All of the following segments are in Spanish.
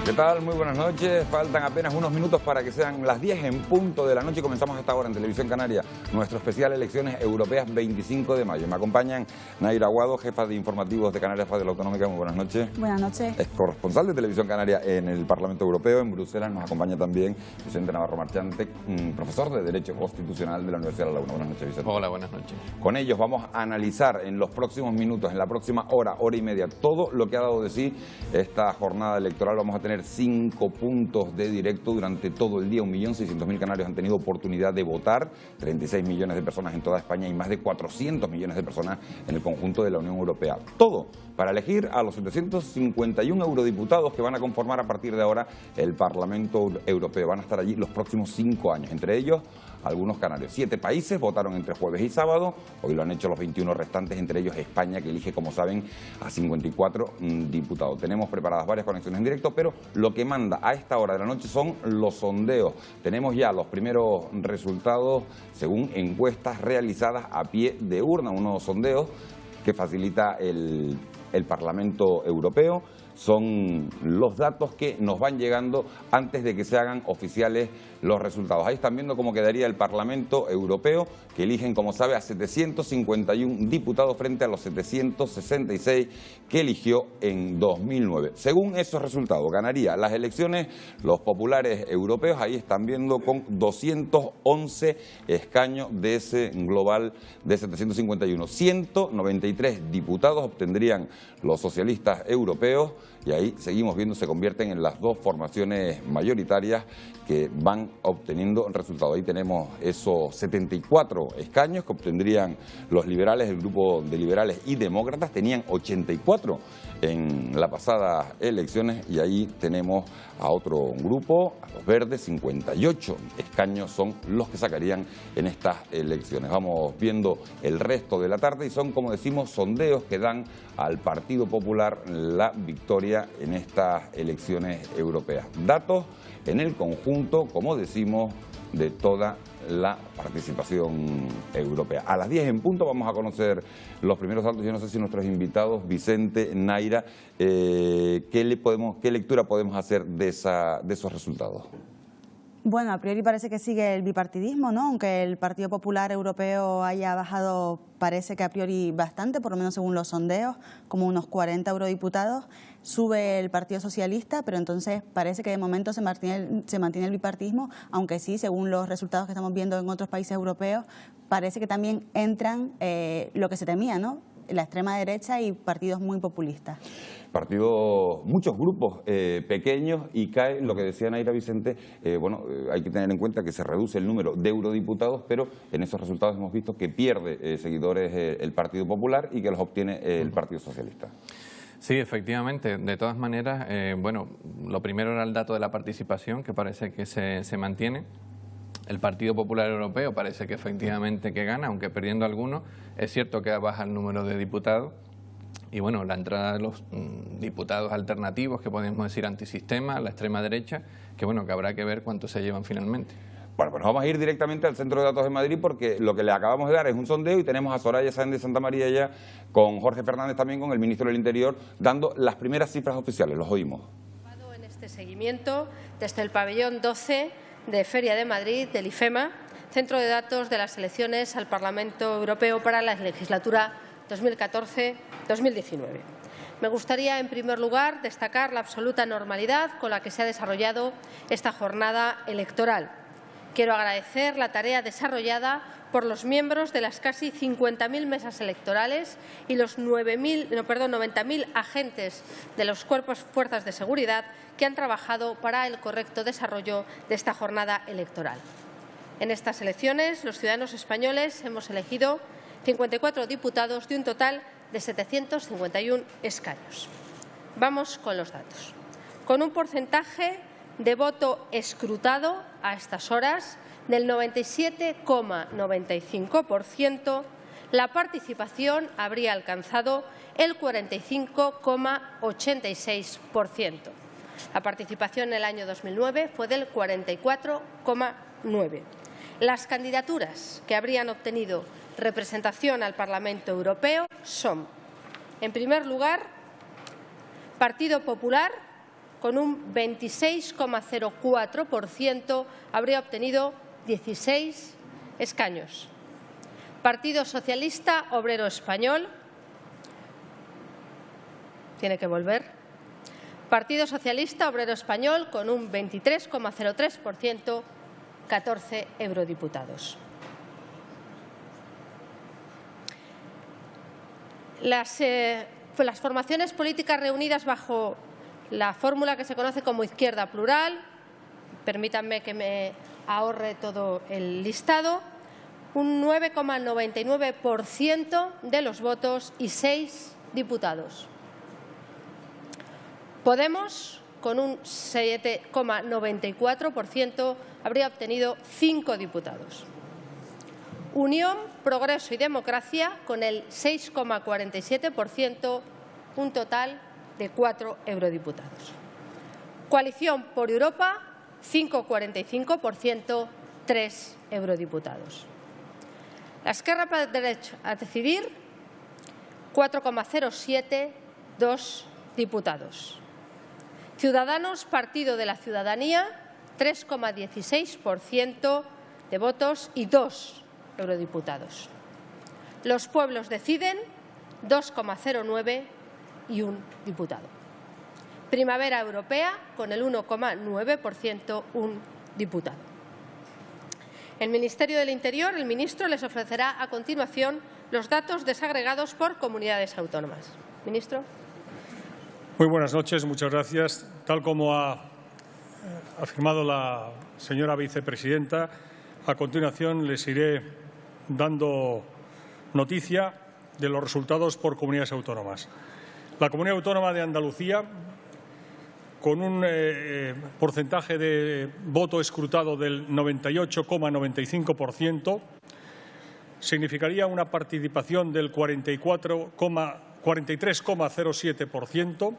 ¿Qué tal? Muy buenas noches. Faltan apenas unos minutos para que sean las 10 en punto de la noche. Comenzamos hasta ahora en Televisión Canaria nuestro especial Elecciones Europeas 25 de mayo. Me acompañan Naira Aguado, jefa de informativos de Canarias Radio Autonómica. Muy buenas noches. Buenas noches. Es corresponsal de Televisión Canaria en el Parlamento Europeo, en Bruselas. Nos acompaña también Vicente Navarro Marchante, profesor de Derecho Constitucional de la Universidad de La Laguna. Buenas noches, Vicente. Hola, buenas noches. Con ellos vamos a analizar en los próximos minutos, en la próxima hora y media, todo lo que ha dado de sí esta jornada electoral. Vamos a tener 5 puntos de directo durante todo el día. 1.600.000 canarios han tenido oportunidad de votar, 36 millones de personas en toda España y más de 400 millones de personas en el conjunto de la Unión Europea. Todo para elegir a los 751 eurodiputados que van a conformar a partir de ahora el Parlamento Europeo. Van a estar allí los próximos 5 años, entre ellos algunos canarios. 7 países votaron entre jueves y sábado, hoy lo han hecho los 21 restantes, entre ellos España, que elige, como saben, a 54 diputados. Tenemos preparadas varias conexiones en directo, pero lo que manda a esta hora de la noche son los sondeos. Tenemos ya los primeros resultados según encuestas realizadas a pie de urna, unos sondeos que facilita el Parlamento Europeo. Son los datos que nos van llegando antes de que se hagan oficiales los resultados. Ahí están viendo cómo quedaría el Parlamento Europeo, que eligen, como sabe, a 751 diputados frente a los 766 que eligió en 2009. Según esos resultados, ganaría las elecciones los populares europeos. Ahí están viendo con 211 escaños de ese global de 751. 193 diputados obtendrían los socialistas europeos. Y ahí seguimos viendo, se convierten en las dos formaciones mayoritarias que van obteniendo resultados. Ahí tenemos esos 74 escaños que obtendrían los liberales, el grupo de liberales y demócratas. Tenían 84 en las pasadas elecciones y ahí tenemos a otro grupo, a los verdes. 58 escaños son los que sacarían en estas elecciones. Vamos viendo el resto de la tarde y son, como decimos, sondeos que dan al Partido Popular la victoria en estas elecciones europeas. Datos en el conjunto, como decimos, de toda la participación europea. A las 10 en punto vamos a conocer los primeros datos. Yo no sé si nuestros invitados, Vicente, Naira, ¿qué lectura podemos hacer de esos resultados? Bueno, a priori parece que sigue el bipartidismo, ¿no? Aunque el Partido Popular Europeo haya bajado, parece que a priori bastante, por lo menos según los sondeos, como unos 40 eurodiputados. Sube el Partido Socialista, pero entonces parece que de momento se mantiene el bipartidismo, aunque sí, según los resultados que estamos viendo en otros países europeos, parece que también entran lo que se temía, ¿no? La extrema derecha y partidos muy populistas. Partidos, muchos grupos pequeños, y cae lo que decía Naira, Vicente. Hay que tener en cuenta que se reduce el número de eurodiputados, pero en esos resultados hemos visto que pierde seguidores el Partido Popular y que los obtiene el Partido Socialista. Sí, efectivamente. De todas maneras, lo primero era el dato de la participación, que parece que se mantiene. El Partido Popular Europeo parece que efectivamente que gana, aunque perdiendo algunos. Es cierto que baja el número de diputados. Y bueno, la entrada de los diputados alternativos, que podemos decir antisistema, la extrema derecha, que bueno, que habrá que ver cuánto se llevan finalmente. Bueno, pues vamos a ir directamente al Centro de Datos de Madrid, porque lo que le acabamos de dar es un sondeo y tenemos a Soraya Sáenz de Santa María ya, con Jorge Fernández también, con el ministro del Interior, dando las primeras cifras oficiales. Los oímos. En este seguimiento, desde el pabellón 12 de Feria de Madrid, del IFEMA, Centro de Datos de las elecciones al Parlamento Europeo para la legislatura 2014-2019. Me gustaría, en primer lugar, destacar la absoluta normalidad con la que se ha desarrollado esta jornada electoral. Quiero agradecer la tarea desarrollada por los miembros de las casi 50.000 mesas electorales y los 90.000 agentes de los fuerzas de seguridad que han trabajado para el correcto desarrollo de esta jornada electoral. En estas elecciones, los ciudadanos españoles hemos elegido 54 diputados de un total de 751 escaños. Vamos con los datos. Con un porcentaje de voto escrutado a estas horas del 97,95%, la participación habría alcanzado el 45,86%. La participación en el año 2009 fue del 44,9%. Las candidaturas que habrían obtenido representación al Parlamento Europeo son, en primer lugar, Partido Popular, con un 26,04%, habría obtenido 16 escaños. Partido Socialista Obrero Español. Tiene que volver. Partido Socialista Obrero Español, con un 23,03%, 14 eurodiputados. Las formaciones políticas reunidas bajo la fórmula que se conoce como izquierda plural, permítanme que me ahorre todo el listado, un 9,99% de los votos y 6 diputados. Podemos, con un 7,94%, habría obtenido 5 diputados. Unión, Progreso y Democracia, con el 6,47%, un total de 4 eurodiputados. Coalición por Europa, 5,45%, 3 eurodiputados. La Esquerra per Dret a Decidir, 4,07%, 2 diputados. Ciudadanos, Partido de la Ciudadanía, 3,16% de votos y 2 eurodiputados. Los Pueblos Deciden, 2,09% y 1 diputado. Primavera Europea, con el 1,9%, 1 diputado. El Ministerio del Interior, el ministro, les ofrecerá a continuación los datos desagregados por comunidades autónomas. Ministro. Muy buenas noches, muchas gracias. Tal como ha afirmado la señora vicepresidenta, a continuación les iré dando noticia de los resultados por comunidades autónomas. La Comunidad Autónoma de Andalucía, con un porcentaje de voto escrutado del 98,95%, significaría una participación del 43,07%.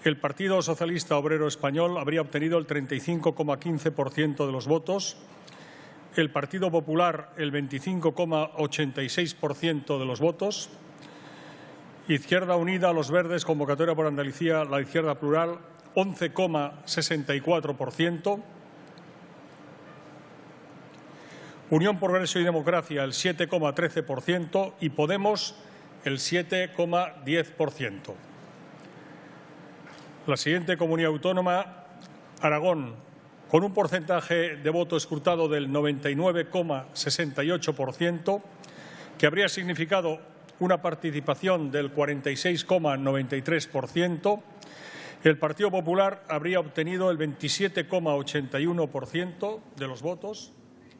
El Partido Socialista Obrero Español habría obtenido el 35,15% de los votos, el Partido Popular el 25,86% de los votos, Izquierda Unida, Los Verdes, Convocatoria por Andalucía, la Izquierda Plural, 11,64%, Unión, Progreso y Democracia el 7,13% y Podemos el 7,10%. La siguiente comunidad autónoma, Aragón, con un porcentaje de voto escrutado del 99,68%, que habría significado una participación del 46,93%, el Partido Popular habría obtenido el 27,81% de los votos,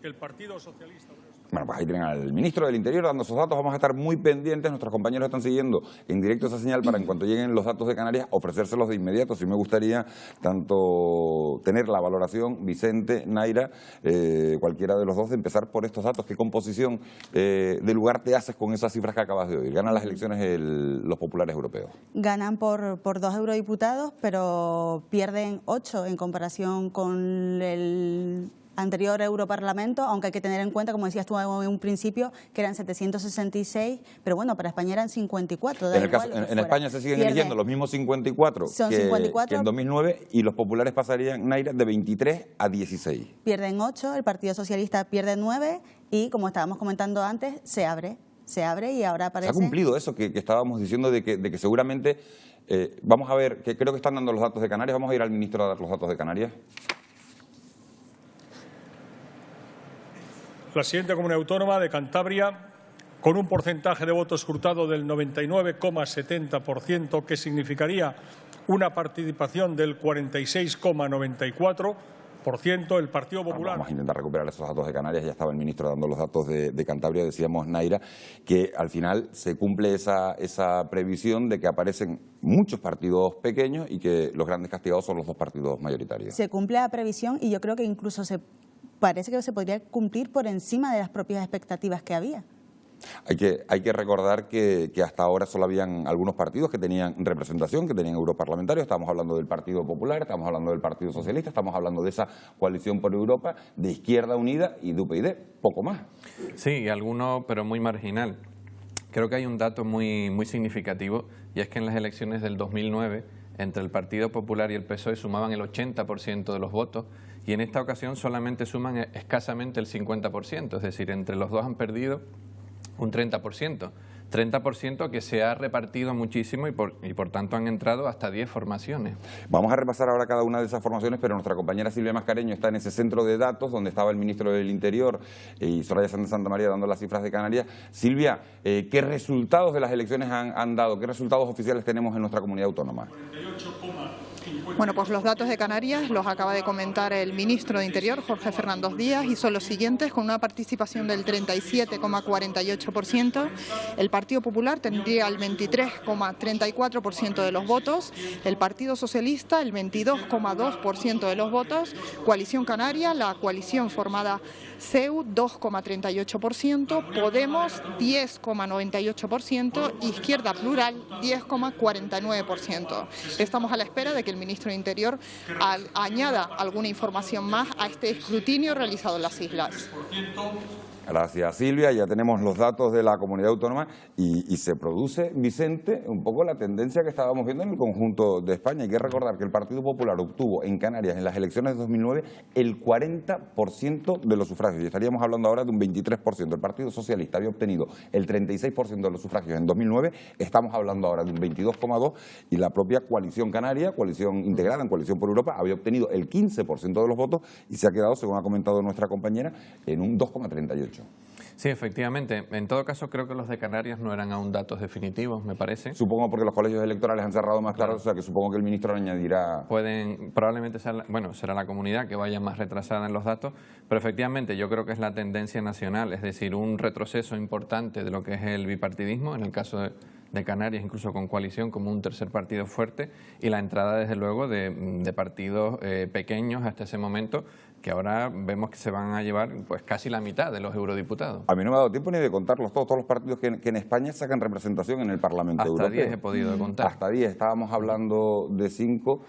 el Partido Socialista. Bueno, pues ahí tienen al ministro del Interior dando esos datos. Vamos a estar muy pendientes. Nuestros compañeros están siguiendo en directo esa señal para, en cuanto lleguen los datos de Canarias, ofrecérselos de inmediato. Sí me gustaría tanto tener la valoración, Vicente, Naira, cualquiera de los dos, de empezar por estos datos. ¿Qué composición de lugar te haces con esas cifras que acabas de oír? ¿Ganan las elecciones los populares europeos? Ganan por 2 eurodiputados, pero pierden 8 en comparación con el anterior Europarlamento, aunque hay que tener en cuenta, como decías tú en un principio, que eran 766, pero bueno, para España eran 54. En España se siguen eligiendo los mismos 54 que en 2009 y los populares pasarían, Naira, de 23 a 16. Pierden 8, el Partido Socialista pierde 9 y, como estábamos comentando antes, se abre y ahora aparece... ¿Se ha cumplido eso que estábamos diciendo de que seguramente... vamos a ver, que creo que están dando los datos de Canarias. Vamos a ir al ministro a dar los datos de Canarias. La siguiente comunidad autónoma, de Cantabria, con un porcentaje de voto escrutado del 99,70%, que significaría una participación del 46,94%, el Partido Popular... Vamos a intentar recuperar esos datos de Canarias. Ya estaba el ministro dando los datos de Cantabria. Decíamos, Naira, que al final se cumple esa previsión de que aparecen muchos partidos pequeños y que los grandes castigados son los dos partidos mayoritarios. Se cumple la previsión y yo creo que incluso parece que se podría cumplir por encima de las propias expectativas que había. Hay que recordar que hasta ahora solo habían algunos partidos que tenían representación, que tenían europarlamentarios. Estamos hablando del Partido Popular, estamos hablando del Partido Socialista, estamos hablando de esa coalición por Europa, de Izquierda Unida y de UPyD, poco más. Sí, alguno, pero muy marginal. Creo que hay un dato muy significativo, y es que en las elecciones del 2009 entre el Partido Popular y el PSOE sumaban el 80% de los votos, y en esta ocasión solamente suman escasamente el 50%, es decir, entre los dos han perdido un 30%. 30% que se ha repartido muchísimo y por tanto han entrado hasta 10 formaciones. Vamos a repasar ahora cada una de esas formaciones, pero nuestra compañera Silvia Mascareño está en ese centro de datos donde estaba el ministro del Interior y Soraya Sáenz de Santa María dando las cifras de Canarias. Silvia, ¿qué resultados de las elecciones han dado? ¿Qué resultados oficiales tenemos en nuestra comunidad autónoma? Bueno, pues los datos de Canarias los acaba de comentar el ministro de Interior, Jorge Fernández Díaz, y son los siguientes, con una participación del 37,48%. El Partido Popular tendría el 23,34% de los votos, el Partido Socialista el 22,2% de los votos, Coalición Canaria, la coalición formada CEU 2,38%, Podemos 10,98%, Izquierda Plural 10,49%. Estamos a la espera de que el ministro de Interior añada alguna información más a este escrutinio realizado en las islas. Gracias, Silvia. Ya tenemos los datos de la comunidad autónoma y se produce, Vicente, un poco la tendencia que estábamos viendo en el conjunto de España. Hay que recordar que el Partido Popular obtuvo en Canarias en las elecciones de 2009 el 40% de los sufragios y estaríamos hablando ahora de un 23%. El Partido Socialista había obtenido el 36% de los sufragios en 2009, estamos hablando ahora de un 22,2% y la propia Coalición Canaria, coalición integrada en Coalición por Europa, había obtenido el 15% de los votos y se ha quedado, según ha comentado nuestra compañera, en un 2,38%. Sí, efectivamente. En todo caso, creo que los de Canarias no eran aún datos definitivos, me parece. Supongo porque los colegios electorales han cerrado más tarde, o sea que supongo que el ministro añadirá... Probablemente será la comunidad que vaya más retrasada en los datos, pero efectivamente yo creo que es la tendencia nacional, es decir, un retroceso importante de lo que es el bipartidismo, en el caso de Canarias, incluso con coalición como un tercer partido fuerte, y la entrada, desde luego, de partidos pequeños hasta ese momento, que ahora vemos que se van a llevar pues casi la mitad de los eurodiputados. A mí no me ha dado tiempo ni de contarlos todos los partidos que en España sacan representación en el Parlamento Europeo. Hasta 10 he podido contar. Hasta 10, estábamos hablando de 5.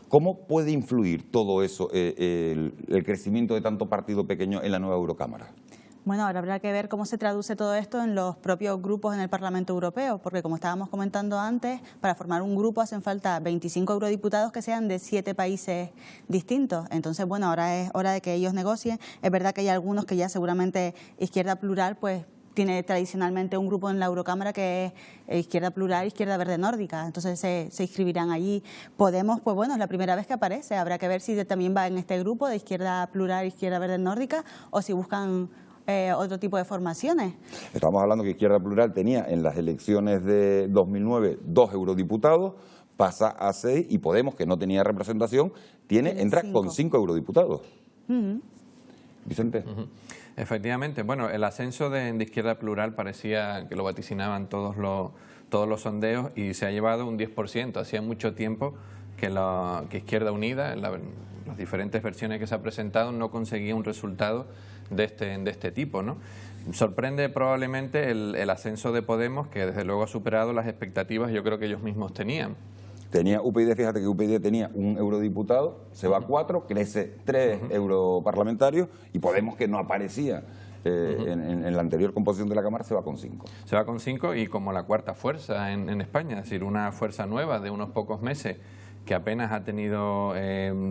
¿Cómo puede influir todo eso, el crecimiento de tanto partido pequeño en la nueva Eurocámara? Bueno, ahora habrá que ver cómo se traduce todo esto en los propios grupos en el Parlamento Europeo, porque como estábamos comentando antes, para formar un grupo hacen falta 25 eurodiputados que sean de 7 países distintos. Entonces, bueno, ahora es hora de que ellos negocien. Es verdad que hay algunos que ya seguramente Izquierda Plural, pues tiene tradicionalmente un grupo en la Eurocámara que es Izquierda Plural, Izquierda Verde Nórdica, entonces se inscribirán allí. Podemos, pues bueno, es la primera vez que aparece, habrá que ver si también va en este grupo de Izquierda Plural, Izquierda Verde Nórdica, o si buscan otro tipo de formaciones. Estamos hablando que Izquierda Plural tenía en las elecciones de 2009 2 eurodiputados, pasa a 6 y Podemos, que no tenía representación, entra con 5 eurodiputados. Vicente. Efectivamente, bueno, el ascenso de Izquierda Plural parecía que lo vaticinaban todos los sondeos y se ha llevado un 10%. Hacía mucho tiempo que Izquierda Unida, en las diferentes versiones que se ha presentado, no conseguía un resultado de este tipo, ¿no? Sorprende probablemente el ascenso de Podemos, que desde luego ha superado las expectativas, yo creo que ellos mismos tenían. Tenía UPyD, fíjate que UPyD tenía un eurodiputado, se va a 4, crece 3 europarlamentarios y Podemos, que no aparecía en la anterior composición de la Cámara, se va con 5. Se va con 5 y como la cuarta fuerza en España, es decir, una fuerza nueva de unos pocos meses que apenas ha tenido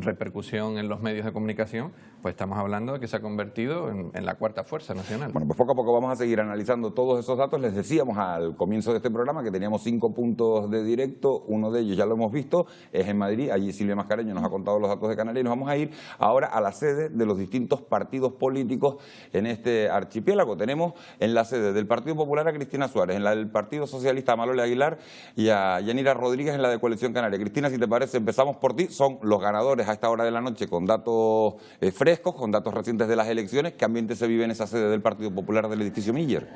repercusión en los medios de comunicación, pues estamos hablando de que se ha convertido en la cuarta fuerza nacional. Bueno, pues poco a poco vamos a seguir analizando todos esos datos. Les decíamos al comienzo de este programa que teníamos 5 puntos de directo, uno de ellos ya lo hemos visto, es en Madrid, allí Silvia Mascareño nos ha contado los datos de Canarias y nos vamos a ir ahora a la sede de los distintos partidos políticos en este archipiélago. Tenemos en la sede del Partido Popular a Cristina Suárez, en la del Partido Socialista a Manolo Aguilar y a Yanira Rodríguez en la de Coalición Canaria. Cristina, si te parece, empezamos por ti. Son los ganadores a esta hora de la noche con datos frescos, con datos recientes de las elecciones. ¿Qué ambiente se vive en esa sede del Partido Popular del edificio Miller?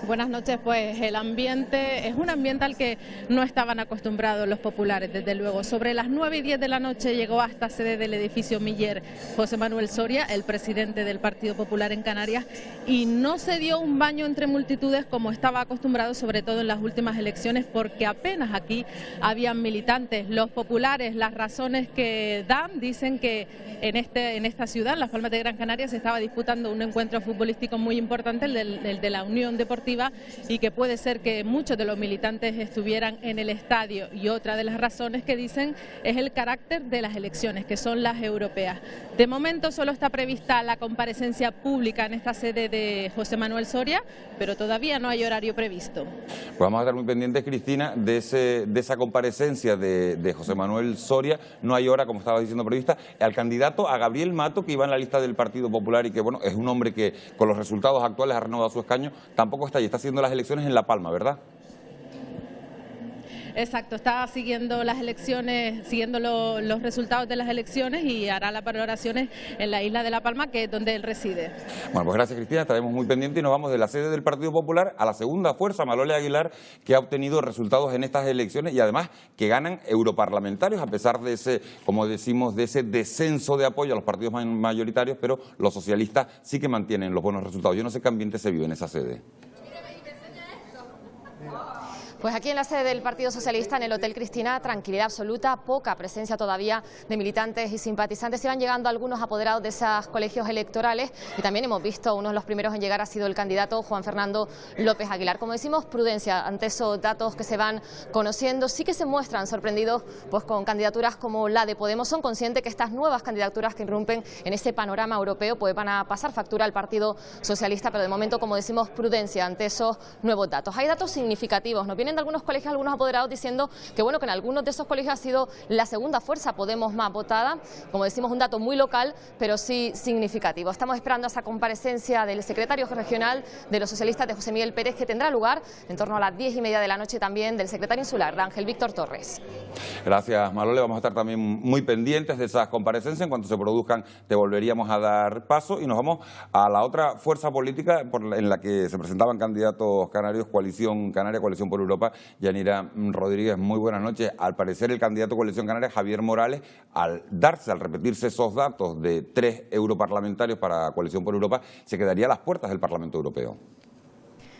Buenas noches, pues el ambiente es un ambiente al que no estaban acostumbrados los populares, desde luego. Sobre las 9:10 de la noche llegó a esta sede del edificio Miller José Manuel Soria, el presidente del Partido Popular en Canarias, y no se dio un baño entre multitudes como estaba acostumbrado, sobre todo en las últimas elecciones, porque apenas aquí habían militantes. Los populares, las razones que dan, dicen que en esta ciudad, en Las Palmas de Gran Canaria, se estaba disputando un encuentro futbolístico muy importante, el de la Unión Deportiva deportiva y que puede ser que muchos de los militantes estuvieran en el estadio. Y otra de las razones que dicen es el carácter de las elecciones, que son las europeas. De momento solo está prevista la comparecencia pública en esta sede de José Manuel Soria, pero todavía no hay horario previsto. Pues vamos a estar muy pendientes, Cristina, de esa comparecencia de José Manuel Soria. No hay hora, como estaba diciendo, prevista. Al candidato, a Gabriel Mato, que iba en la lista del Partido Popular y que, bueno, es un hombre que con los resultados actuales ha renovado su escaño, tampoco está allí. Está haciendo las elecciones en La Palma, ¿verdad? Exacto, está siguiendo las elecciones, siguiendo los resultados de las elecciones y hará las valoraciones en la isla de La Palma, que es donde él reside. Bueno, pues gracias, Cristina, estaremos muy pendientes y nos vamos de la sede del Partido Popular a la segunda fuerza, Malole Aguilar, que ha obtenido resultados en estas elecciones y además que ganan europarlamentarios a pesar de ese, como decimos, de ese descenso de apoyo a los partidos mayoritarios, pero los socialistas sí que mantienen los buenos resultados. Yo no sé qué ambiente se vive en esa sede. Pues aquí en la sede del Partido Socialista, en el Hotel Cristina, tranquilidad absoluta, poca presencia todavía de militantes y simpatizantes. Se van llegando algunos apoderados de esos colegios electorales y también hemos visto, uno de los primeros en llegar ha sido el candidato Juan Fernando López Aguilar. Como decimos, prudencia ante esos datos que se van conociendo. Sí que se muestran sorprendidos pues con candidaturas como la de Podemos. Son conscientes que estas nuevas candidaturas que irrumpen en ese panorama europeo pues van a pasar factura al Partido Socialista, pero de momento, como decimos, prudencia ante esos nuevos datos. Hay datos significativos, nos vienen de algunos colegios, algunos apoderados diciendo que bueno, que en algunos de esos colegios ha sido la segunda fuerza Podemos más votada, como decimos, un dato muy local, pero sí significativo. Estamos esperando esa comparecencia del secretario regional de los socialistas, de José Miguel Pérez, que tendrá lugar en torno a las 10:30 de la noche, también del secretario insular, de Ángel Víctor Torres. Gracias, Malole. Vamos a estar también muy pendientes de esas comparecencias. En cuanto se produzcan, te volveríamos a dar paso y nos vamos a la otra fuerza política en la que se presentaban candidatos canarios, Coalición Canaria, Coalición por Europa. Yanira Rodríguez, muy buenas noches. Al parecer, el candidato Coalición Canaria, Javier Morales, al repetirse esos datos de 3 europarlamentarios para Coalición por Europa, se quedaría a las puertas del Parlamento Europeo.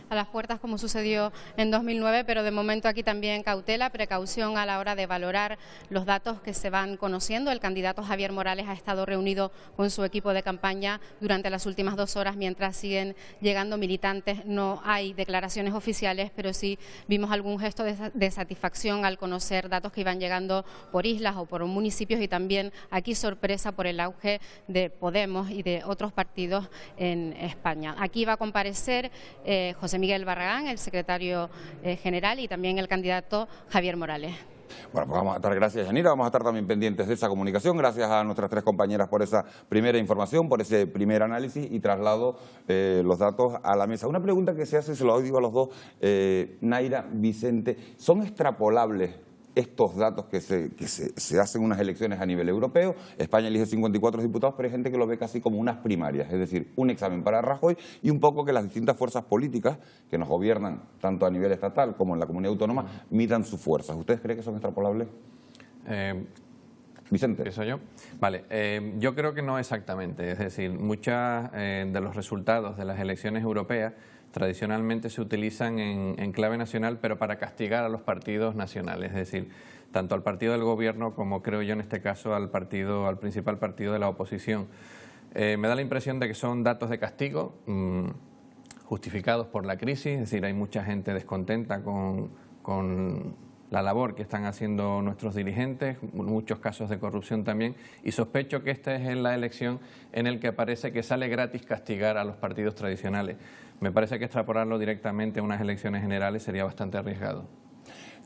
A las puertas, como sucedió en 2009, pero de momento aquí también cautela, precaución a la hora de valorar los datos que se van conociendo. El candidato Javier Morales ha estado reunido con su equipo de campaña durante las últimas 2 horas mientras siguen llegando militantes. No hay declaraciones oficiales, pero sí vimos algún gesto de satisfacción al conocer datos que iban llegando por islas o por municipios y también aquí sorpresa por el auge de Podemos y de otros partidos en España. Aquí va a comparecer José Miguel Barragán, el secretario general, y también el candidato Javier Morales. Bueno, pues vamos a estar, gracias Yanira, vamos a estar también pendientes de esa comunicación. Gracias a nuestras 3 compañeras por esa primera información, por ese primer análisis y traslado los datos a la mesa. Una pregunta que se hace, se lo digo a los dos, Naira, Vicente, ¿son extrapolables estos datos que se hacen unas elecciones a nivel europeo? España elige 54 diputados, pero hay gente que lo ve casi como unas primarias, es decir, un examen para Rajoy y un poco que las distintas fuerzas políticas que nos gobiernan, tanto a nivel estatal como en la comunidad autónoma, midan sus fuerzas. ¿Ustedes creen que son extrapolables? Vicente. ¿Empiezo yo? Vale, yo creo que no exactamente. Es decir, muchos de los resultados de las elecciones europeas tradicionalmente se utilizan en clave nacional, pero para castigar a los partidos nacionales, es decir, tanto al partido del gobierno como, creo yo en este caso, al principal partido de la oposición. Me da la impresión de que son datos de castigo justificados por la crisis, es decir, hay mucha gente descontenta con la labor que están haciendo nuestros dirigentes, muchos casos de corrupción también, y sospecho que esta es la elección en la que parece que sale gratis castigar a los partidos tradicionales. Me parece que extrapolarlo directamente a unas elecciones generales sería bastante arriesgado.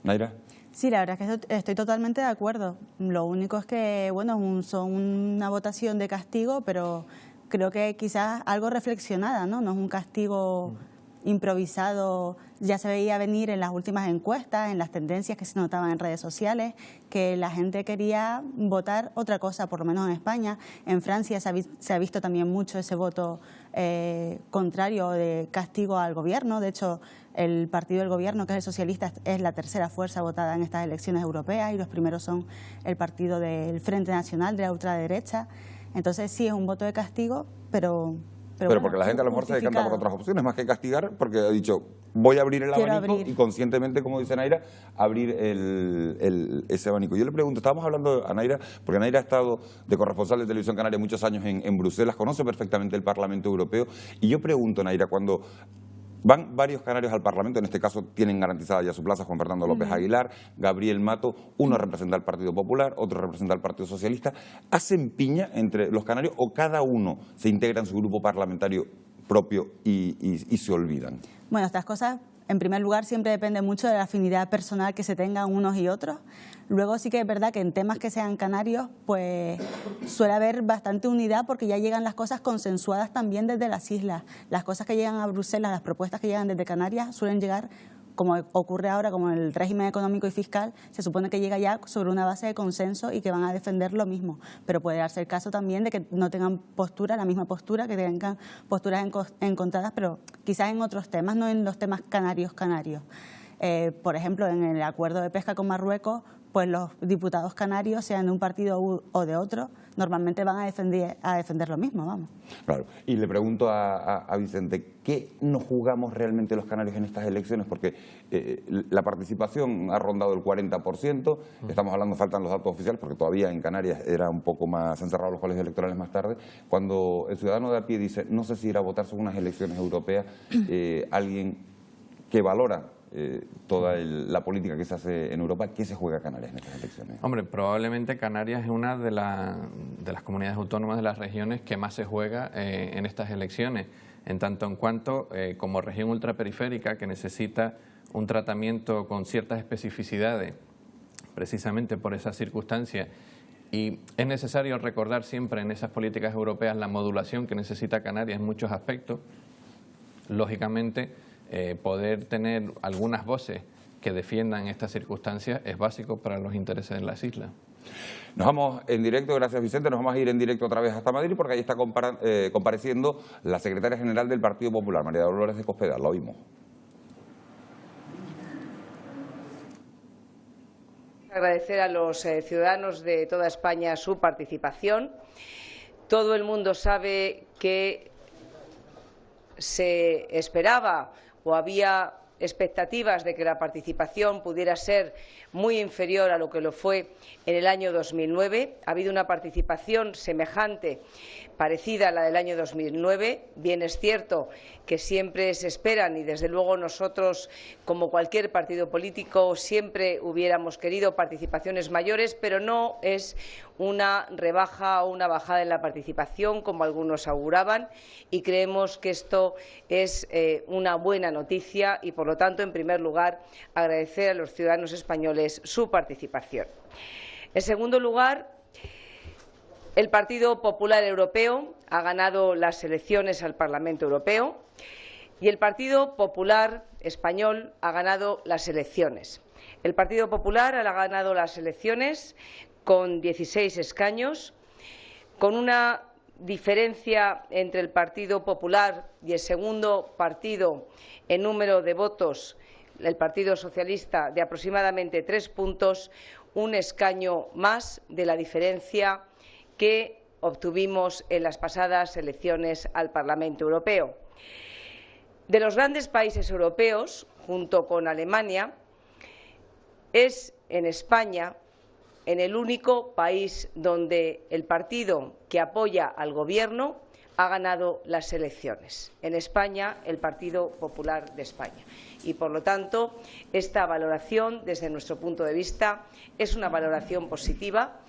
Naira. Sí, la verdad es que estoy totalmente de acuerdo. Lo único es que, bueno, son una votación de castigo, pero creo que quizás algo reflexionada, ¿no? No es un castigo improvisado. Ya se veía venir en las últimas encuestas, en las tendencias que se notaban en redes sociales, que la gente quería votar otra cosa, por lo menos en España. En Francia se ha visto también mucho ese voto contrario de castigo al gobierno. De hecho, el partido del gobierno, que es el socialista, es la tercera fuerza votada en estas elecciones europeas y los primeros son el partido del Frente Nacional, de la ultraderecha. Entonces sí, es un voto de castigo, pero bueno, porque la gente a lo mejor se decanta por otras opciones, más que castigar, porque ha dicho, voy a abrir el abanico y conscientemente, como dice Naira, abrir ese abanico. Yo le pregunto, estábamos hablando a Naira, porque Naira ha estado de corresponsal de Televisión Canaria muchos años en Bruselas, conoce perfectamente el Parlamento Europeo, y yo pregunto, Naira, cuando Van varios canarios al Parlamento, en este caso tienen garantizada ya su plaza Juan Fernando López Aguilar, Gabriel Mato, uno representa al Partido Popular, otro representa al Partido Socialista. ¿Hacen piña entre los canarios o cada uno se integra en su grupo parlamentario propio y se olvidan? Bueno, estas cosas, en primer lugar, siempre depende mucho de la afinidad personal que se tengan unos y otros. Luego sí que es verdad que en temas que sean canarios, pues suele haber bastante unidad porque ya llegan las cosas consensuadas también desde las islas. Las cosas que llegan a Bruselas, las propuestas que llegan desde Canarias suelen llegar, como ocurre ahora, como en el régimen económico y fiscal, se supone que llega ya sobre una base de consenso y que van a defender lo mismo. Pero puede darse el caso también de que no tengan postura, la misma postura, que tengan posturas encontradas, pero quizás en otros temas, no en los temas canarios. Por ejemplo, en el acuerdo de pesca con Marruecos, pues los diputados canarios, sean de un partido o de otro, normalmente van a defender lo mismo, vamos. Claro. Y le pregunto a Vicente, ¿qué nos jugamos realmente los canarios en estas elecciones? Porque la participación ha rondado el 40%, estamos hablando, faltan los datos oficiales, porque todavía en Canarias era un poco más encerrados los colegios electorales más tarde. Cuando el ciudadano de a pie dice, no sé si ir a votar sobre unas elecciones europeas, alguien que valora toda la política que se hace en Europa, ¿qué se juega Canarias en estas elecciones? Hombre, probablemente Canarias es una de las comunidades autónomas de las regiones que más se juega en estas elecciones, en tanto en cuanto como región ultraperiférica que necesita un tratamiento con ciertas especificidades, precisamente por esas circunstancias. Y es necesario recordar siempre en esas políticas europeas la modulación que necesita Canarias en muchos aspectos. Lógicamente, poder tener algunas voces que defiendan estas circunstancias es básico para los intereses de las islas. Nos vamos en directo, gracias Vicente, nos vamos a ir en directo otra vez hasta Madrid porque ahí está compareciendo la secretaria general del Partido Popular, María Dolores de Cospedal, lo oímos. Agradecer a los ciudadanos de toda España su participación. Todo el mundo sabe que se esperaba o había expectativas de que la participación pudiera ser muy inferior a lo que lo fue en el año 2009. Ha habido una participación semejante, parecida a la del año 2009. Bien es cierto que siempre se esperan y desde luego nosotros, como cualquier partido político, siempre hubiéramos querido participaciones mayores, pero no es una rebaja o una bajada en la participación como algunos auguraban y creemos que esto es una buena noticia y por lo tanto, en primer lugar, agradecer a los ciudadanos españoles su participación. En segundo lugar, el Partido Popular Europeo ha ganado las elecciones al Parlamento Europeo y el Partido Popular Español ha ganado las elecciones. El Partido Popular ha ganado las elecciones con 16 escaños, con una diferencia entre el Partido Popular y el segundo partido en número de votos, el Partido Socialista, de aproximadamente 3 puntos, un escaño más de la diferencia que obtuvimos en las pasadas elecciones al Parlamento Europeo. De los grandes países europeos, junto con Alemania, es en España en el único país donde el partido que apoya al Gobierno ha ganado las elecciones. En España, el Partido Popular de España. Y, por lo tanto, esta valoración, desde nuestro punto de vista, es una valoración positiva.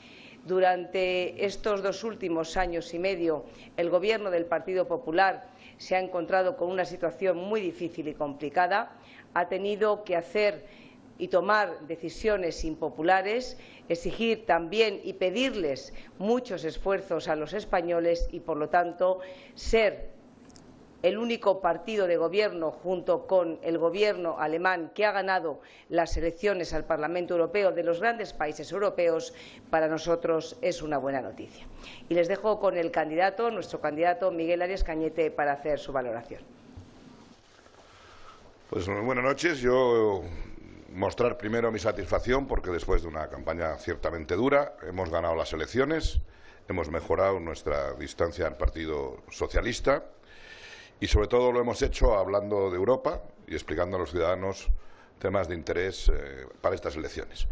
Durante estos 2 últimos años y medio, el Gobierno del Partido Popular se ha encontrado con una situación muy difícil y complicada. Ha tenido que hacer y tomar decisiones impopulares, exigir también y pedirles muchos esfuerzos a los españoles y, por lo tanto, ser el único partido de gobierno, junto con el gobierno alemán, que ha ganado las elecciones al Parlamento Europeo de los grandes países europeos, para nosotros es una buena noticia. Y les dejo con el candidato, nuestro candidato Miguel Arias Cañete, para hacer su valoración. Pues buenas noches. Yo mostrar primero mi satisfacción porque después de una campaña ciertamente dura hemos ganado las elecciones, hemos mejorado nuestra distancia al Partido Socialista y sobre todo lo hemos hecho hablando de Europa y explicando a los ciudadanos temas de interés para estas elecciones.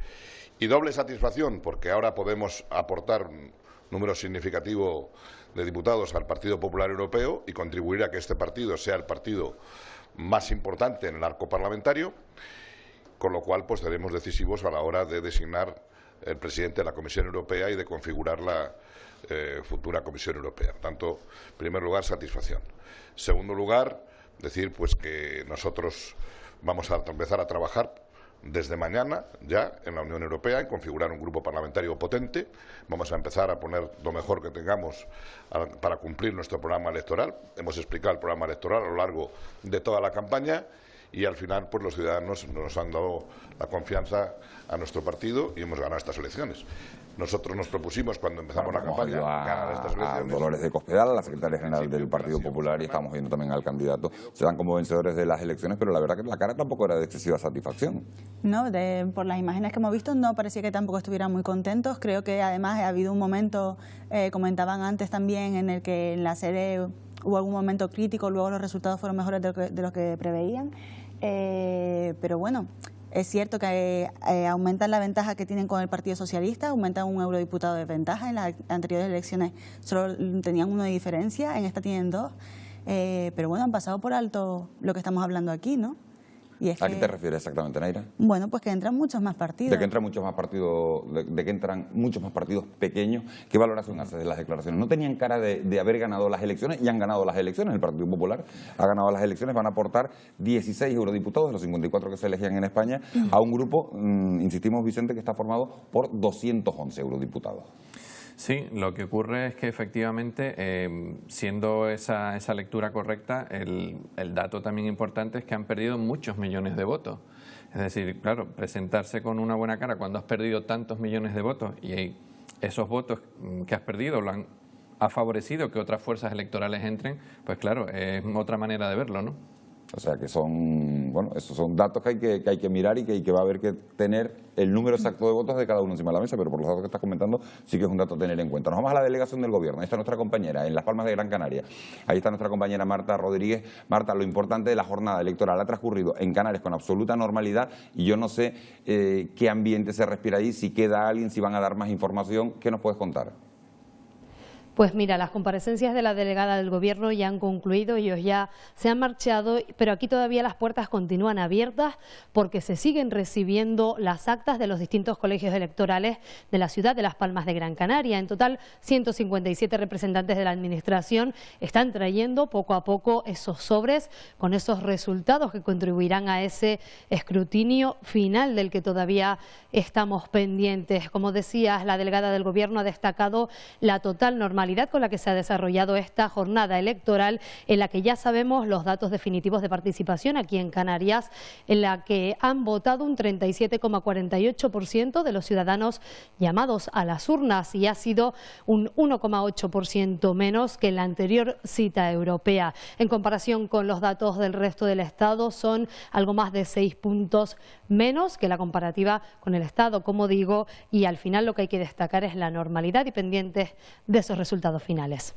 Y doble satisfacción porque ahora podemos aportar un número significativo de diputados al Partido Popular Europeo y contribuir a que este partido sea el partido más importante en el arco parlamentario, con lo cual pues seremos decisivos a la hora de designar el presidente de la Comisión Europea y de configurar la futura Comisión Europea. Por tanto, en primer lugar, satisfacción. En segundo lugar, decir pues que nosotros vamos a empezar a trabajar desde mañana ya en la Unión Europea, en configurar un grupo parlamentario potente. Vamos a empezar a poner lo mejor que tengamos para cumplir nuestro programa electoral. Hemos explicado el programa electoral a lo largo de toda la campaña y al final pues los ciudadanos nos han dado la confianza a nuestro partido y hemos ganado estas elecciones. Nosotros nos propusimos cuando empezamos la campaña ganar estas elecciones. A Dolores de Cospedal, la secretaria general del Partido Popular, y estamos viendo también al candidato. Se dan como vencedores de las elecciones, pero la verdad que la cara tampoco era de excesiva satisfacción. No, por las imágenes que hemos visto no parecía que tampoco estuvieran muy contentos. Creo que además ha habido un momento, comentaban antes también, en el que en la sede hubo algún momento crítico, luego los resultados fueron mejores de lo que preveían. Pero bueno, es cierto que aumentan la ventaja que tienen con el Partido Socialista, aumentan un eurodiputado de ventaja. En las anteriores elecciones solo tenían uno de diferencia, en esta tienen dos. Pero bueno, han pasado por alto lo que estamos hablando aquí, ¿no? Y es ¿A qué te refieres exactamente, Naira? Bueno, pues que entran muchos más partidos. De que entran muchos más partidos, de que entran muchos más partidos pequeños. ¿Qué valoración hace de las declaraciones? No tenían cara de haber ganado las elecciones y han ganado las elecciones. El Partido Popular ha ganado las elecciones, van a aportar 16 eurodiputados de los 54 que se elegían en España a un grupo, insistimos, Vicente, que está formado por 211 eurodiputados. Sí, lo que ocurre es que efectivamente, siendo esa lectura correcta, el dato también importante es que han perdido muchos millones de votos. Es decir, claro, presentarse con una buena cara cuando has perdido tantos millones de votos y esos votos que has perdido ha favorecido que otras fuerzas electorales entren, pues claro, es otra manera de verlo, ¿no? O sea que son, bueno, esos son datos que hay que mirar y que va a haber que tener el número exacto de votos de cada uno encima de la mesa, pero por los datos que estás comentando sí que es un dato a tener en cuenta. Nos vamos a la delegación del Gobierno. Ahí está nuestra compañera en Las Palmas de Gran Canaria. Ahí está nuestra compañera Marta Rodríguez. Marta, lo importante de la jornada electoral ha transcurrido en Canarias con absoluta normalidad y yo no sé qué ambiente se respira ahí, si queda alguien, si van a dar más información. ¿Qué nos puedes contar? Pues mira, las comparecencias de la delegada del Gobierno ya han concluido, ellos ya se han marchado, pero aquí todavía las puertas continúan abiertas porque se siguen recibiendo las actas de los distintos colegios electorales de la ciudad de Las Palmas de Gran Canaria. En total, 157 representantes de la Administración están trayendo poco a poco esos sobres con esos resultados que contribuirán a ese escrutinio final del que todavía estamos pendientes. Como decías, la delegada del Gobierno ha destacado la total normalidad con la que se ha desarrollado esta jornada electoral, en la que ya sabemos los datos definitivos de participación aquí en Canarias, en la que han votado un 37,48% de los ciudadanos llamados a las urnas y ha sido un 1,8% menos que en la anterior cita europea. En comparación con los datos del resto del Estado, son algo más de 6 puntos menos que la comparativa con el Estado, como digo, y al final lo que hay que destacar es la normalidad y pendientes de esos resultados finales.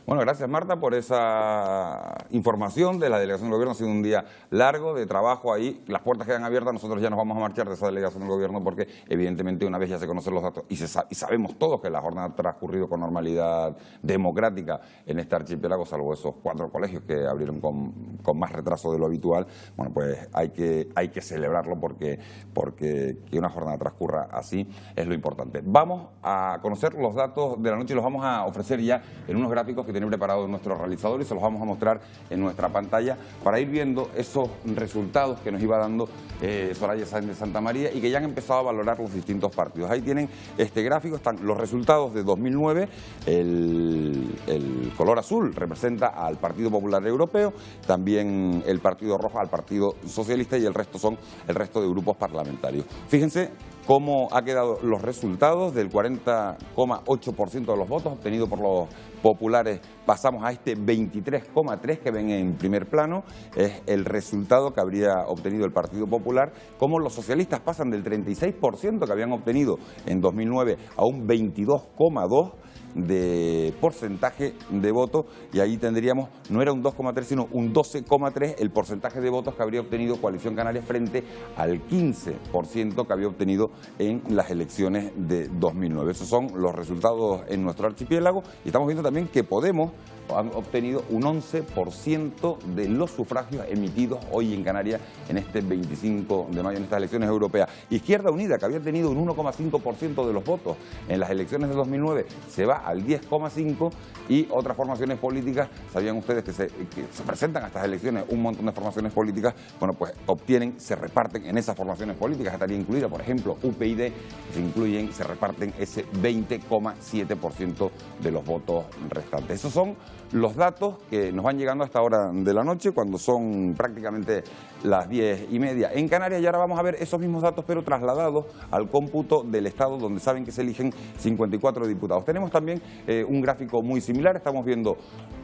Bueno, gracias Marta por esa información de la delegación del Gobierno. Ha sido un día largo de trabajo ahí, las puertas quedan abiertas, nosotros ya nos vamos a marchar de esa delegación del Gobierno porque evidentemente una vez ya se conocen los datos y sabemos todos que la jornada ha transcurrido con normalidad democrática en este archipiélago, salvo esos 4 colegios que abrieron con más retraso de lo habitual. Bueno, pues hay que celebrarlo porque que una jornada transcurra así es lo importante. Vamos a conocer los datos de la noche y los vamos a ofrecer ya en unos gráficos que tiene preparado nuestro realizador y se los vamos a mostrar en nuestra pantalla para ir viendo esos resultados que nos iba dando Soraya Sáenz de Santa María y que ya han empezado a valorar los distintos partidos. Ahí tienen este gráfico, están los resultados de 2009, el color azul representa al Partido Popular Europeo, también el partido rojo al Partido Socialista y el resto son el resto de grupos parlamentarios. Fíjense cómo ha quedado los resultados del 40,8% de los votos obtenidos por los populares. Pasamos a este 23,3% que ven en primer plano, es el resultado que habría obtenido el Partido Popular, como los socialistas pasan del 36% que habían obtenido en 2009 a un 22,2% de porcentaje de votos, y ahí tendríamos, no era un 2,3 sino un 12,3 el porcentaje de votos que habría obtenido Coalición Canaria frente al 15% que había obtenido en las elecciones de 2009. Esos son los resultados en nuestro archipiélago y estamos viendo también que Podemos han obtenido un 11% de los sufragios emitidos hoy en Canarias en este 25 de mayo en estas elecciones europeas. Izquierda Unida, que había tenido un 1,5% de los votos en las elecciones de 2009, se va al 10,5%, y otras formaciones políticas, sabían ustedes que se presentan a estas elecciones un montón de formaciones políticas, bueno, pues se reparten en esas formaciones políticas, estaría incluida, por ejemplo, UPyD, se reparten ese 20,7% de los votos restantes. Esos son los datos que nos van llegando a esta hora de la noche, cuando son prácticamente las 10:30 en Canarias. Y ahora vamos a ver esos mismos datos, pero trasladados al cómputo del Estado, donde saben que se eligen 54 diputados. Tenemos también un gráfico muy similar. Estamos viendo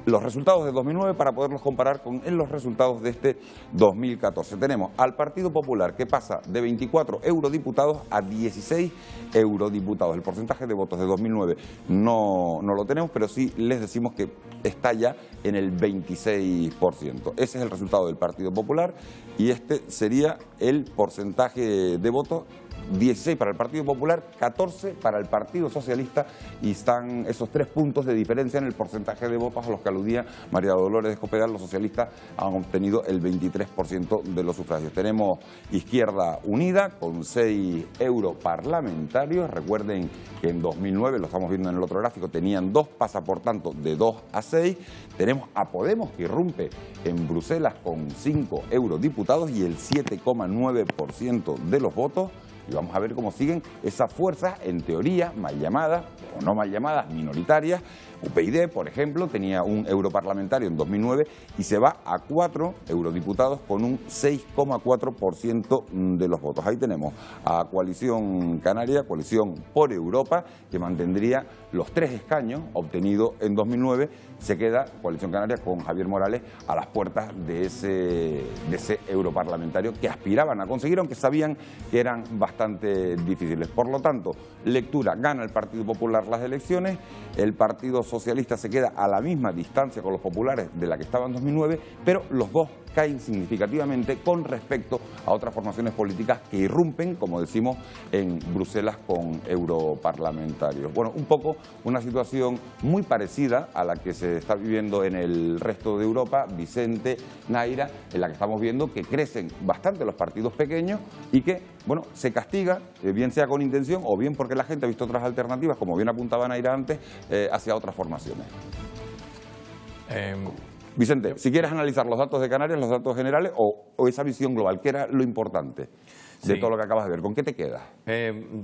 los resultados de 2009 para poderlos comparar con los resultados de este 2014. Tenemos al Partido Popular, que pasa de 24 eurodiputados a 16 eurodiputados. El porcentaje de votos de 2009 no lo tenemos, pero sí les decimos que está ya en el 26%. Ese es el resultado del Partido Popular, y este sería el porcentaje de votos: 16 para el Partido Popular, 14 para el Partido Socialista, y están esos 3 puntos de diferencia en el porcentaje de votos a los que aludía María Dolores Cospedal. Los socialistas han obtenido el 23% de los sufragios. Tenemos Izquierda Unida con 6 europarlamentarios. Recuerden que en 2009, lo estamos viendo en el otro gráfico, tenían 2, pasa por tanto de 2 a 6. Tenemos a Podemos, que irrumpe en Bruselas con 5 eurodiputados y el 7,9% de los votos. Y vamos a ver cómo siguen esas fuerzas, en teoría, mal llamadas o no mal llamadas, minoritarias. UPyD, por ejemplo, tenía un europarlamentario en 2009 y se va a 4 eurodiputados con un 6,4% de los votos. Ahí tenemos a Coalición Canaria, Coalición por Europa, que mantendría los 3 escaños obtenidos en 2009. Se queda Coalición Canaria con Javier Morales a las puertas de ese europarlamentario que aspiraban a conseguir, aunque sabían que eran bastante difíciles. Por lo tanto, lectura: gana el Partido Popular las elecciones, el Partido Socialista se queda a la misma distancia con los populares de la que estaba en 2009, pero los dos caen significativamente con respecto a otras formaciones políticas que irrumpen, como decimos, en Bruselas con europarlamentarios. Bueno, un poco una situación muy parecida a la que se está viviendo en el resto de Europa, Vicente, Naira, en la que estamos viendo que crecen bastante los partidos pequeños y que, bueno, se castiga, bien sea con intención o bien porque la gente ha visto otras alternativas, como bien apuntaba Naira antes, hacia otras formaciones. Vicente, si quieres analizar los datos de Canarias, los datos generales o esa visión global, ¿qué era lo importante de todo lo que acabas de ver? ¿Con qué te quedas?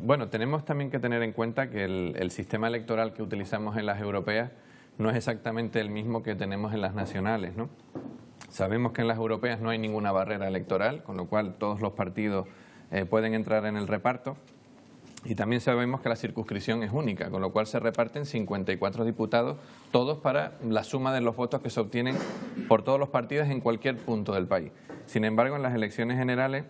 Bueno, tenemos también que tener en cuenta que el sistema electoral que utilizamos en las europeas no es exactamente el mismo que tenemos en las nacionales, ¿no? Sabemos que en las europeas no hay ninguna barrera electoral, con lo cual todos los partidos pueden entrar en el reparto. Y también sabemos que la circunscripción es única, con lo cual se reparten 54 diputados, todos para la suma de los votos que se obtienen por todos los partidos en cualquier punto del país. Sin embargo, en las elecciones generales,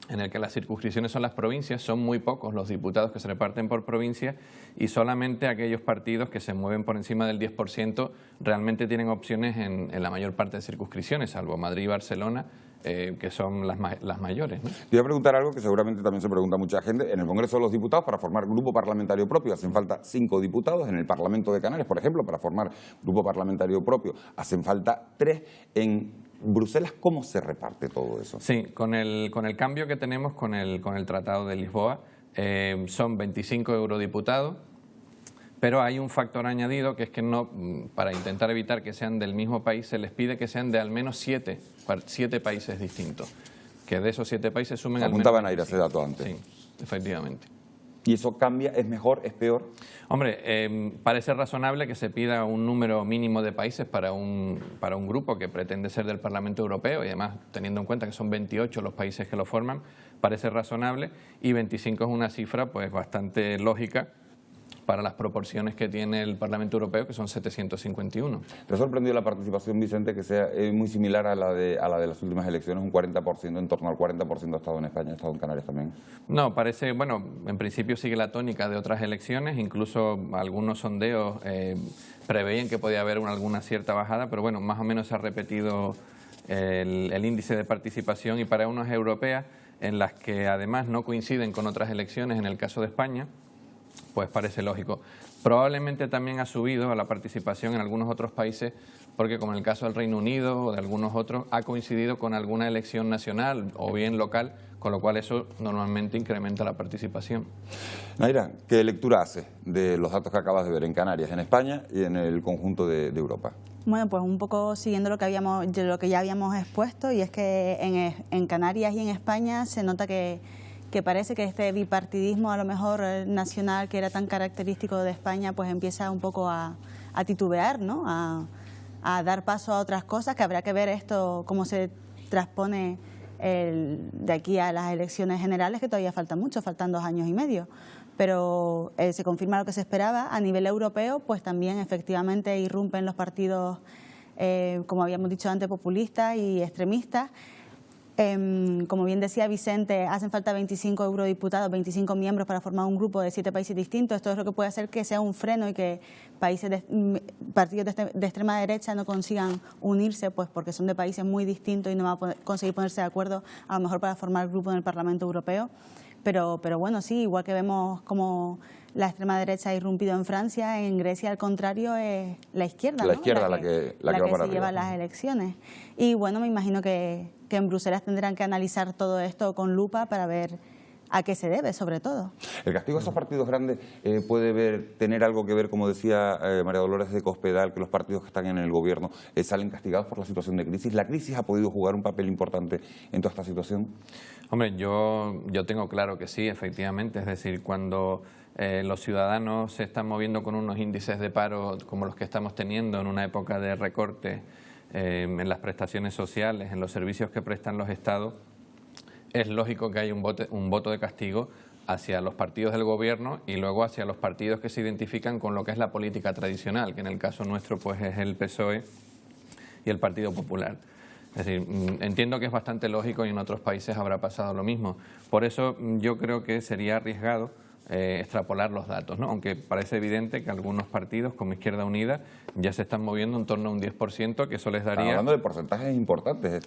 en el que las circunscripciones son las provincias, son muy pocos los diputados que se reparten por provincia, y solamente aquellos partidos que se mueven por encima del 10% realmente tienen opciones en la mayor parte de circunscripciones, salvo Madrid y Barcelona, que son las mayores, ¿no? Te voy a preguntar algo que seguramente también se pregunta mucha gente. En el Congreso de los Diputados, para formar grupo parlamentario propio, hacen falta 5 diputados. En el Parlamento de Canarias, por ejemplo, para formar grupo parlamentario propio, hacen falta 3. En Bruselas, ¿cómo se reparte todo eso? Sí, con el cambio que tenemos con el Tratado de Lisboa, son 25 eurodiputados, pero hay un factor añadido, que es que no, para intentar evitar que sean del mismo país, se les pide que sean de al menos 7 países distintos, que de esos 7 países sumen al menos... Apuntaban a ir a ese dato antes. Sí, efectivamente. ¿Y eso cambia? ¿Es mejor? ¿Es peor? Hombre, parece razonable que se pida un número mínimo de países para un grupo que pretende ser del Parlamento Europeo, y además teniendo en cuenta que son 28 los países que lo forman, parece razonable, y 25 es una cifra pues bastante lógica para las proporciones que tiene el Parlamento Europeo, que son 751. ¿Te ha sorprendido la participación, Vicente, que sea muy similar a la de las últimas elecciones, un 40%, en torno al 40% ha estado en España, ha estado en Canarias también? No, parece, bueno, en principio sigue la tónica de otras elecciones, incluso algunos sondeos preveían que podía haber alguna cierta bajada, pero bueno, más o menos se ha repetido el índice de participación, y para unas europeas en las que además no coinciden con otras elecciones, en el caso de España, pues parece lógico. Probablemente también ha subido la participación en algunos otros países porque, como en el caso del Reino Unido o de algunos otros, ha coincidido con alguna elección nacional o bien local, con lo cual eso normalmente incrementa la participación. Naira, ¿qué lectura hace de los datos que acabas de ver en Canarias, en España y en el conjunto de Europa? Bueno, pues un poco siguiendo lo que ya habíamos expuesto, y es que en Canarias y en España se nota que parece que este bipartidismo a lo mejor nacional, que era tan característico de España, pues empieza un poco a titubear, ¿no? A dar paso a otras cosas, que habrá que ver esto cómo se transpone de aquí a las elecciones generales, que todavía falta mucho, faltan 2 años y medio. Pero se confirma lo que se esperaba. A nivel europeo, pues también efectivamente irrumpen los partidos, como habíamos dicho antes, populistas y extremistas. Como bien decía Vicente, hacen falta 25 eurodiputados, 25 miembros para formar un grupo de 7 países distintos. Esto es lo que puede hacer que sea un freno y que partidos de extrema derecha no consigan unirse, pues porque son de países muy distintos y no van a conseguir ponerse de acuerdo a lo mejor para formar grupo en el Parlamento Europeo. Pero bueno, sí, igual que vemos como la extrema derecha ha irrumpido en Francia, en Grecia al contrario es la izquierda, ¿no? La izquierda la que se lleva las elecciones. Y bueno, me imagino que en Bruselas tendrán que analizar todo esto con lupa para ver a qué se debe, sobre todo. ¿El castigo a esos partidos grandes puede tener algo que ver, como decía María Dolores de Cospedal, que los partidos que están en el gobierno salen castigados por la situación de crisis? ¿La crisis ha podido jugar un papel importante en toda esta situación? Hombre, yo tengo claro que sí, efectivamente. Es decir, cuando los ciudadanos se están moviendo con unos índices de paro como los que estamos teniendo en una época de recorte en las prestaciones sociales, en los servicios que prestan los estados, es lógico que haya un voto de castigo hacia los partidos del gobierno y luego hacia los partidos que se identifican con lo que es la política tradicional, que en el caso nuestro pues es el PSOE y el Partido Popular. Es decir, entiendo que es bastante lógico y en otros países habrá pasado lo mismo. Por eso yo creo que sería arriesgado extrapolar los datos, ¿no? Aunque parece evidente que algunos partidos, como Izquierda Unida, ya se están moviendo en torno a un 10%, que eso les daría... Están hablando de porcentajes importantes.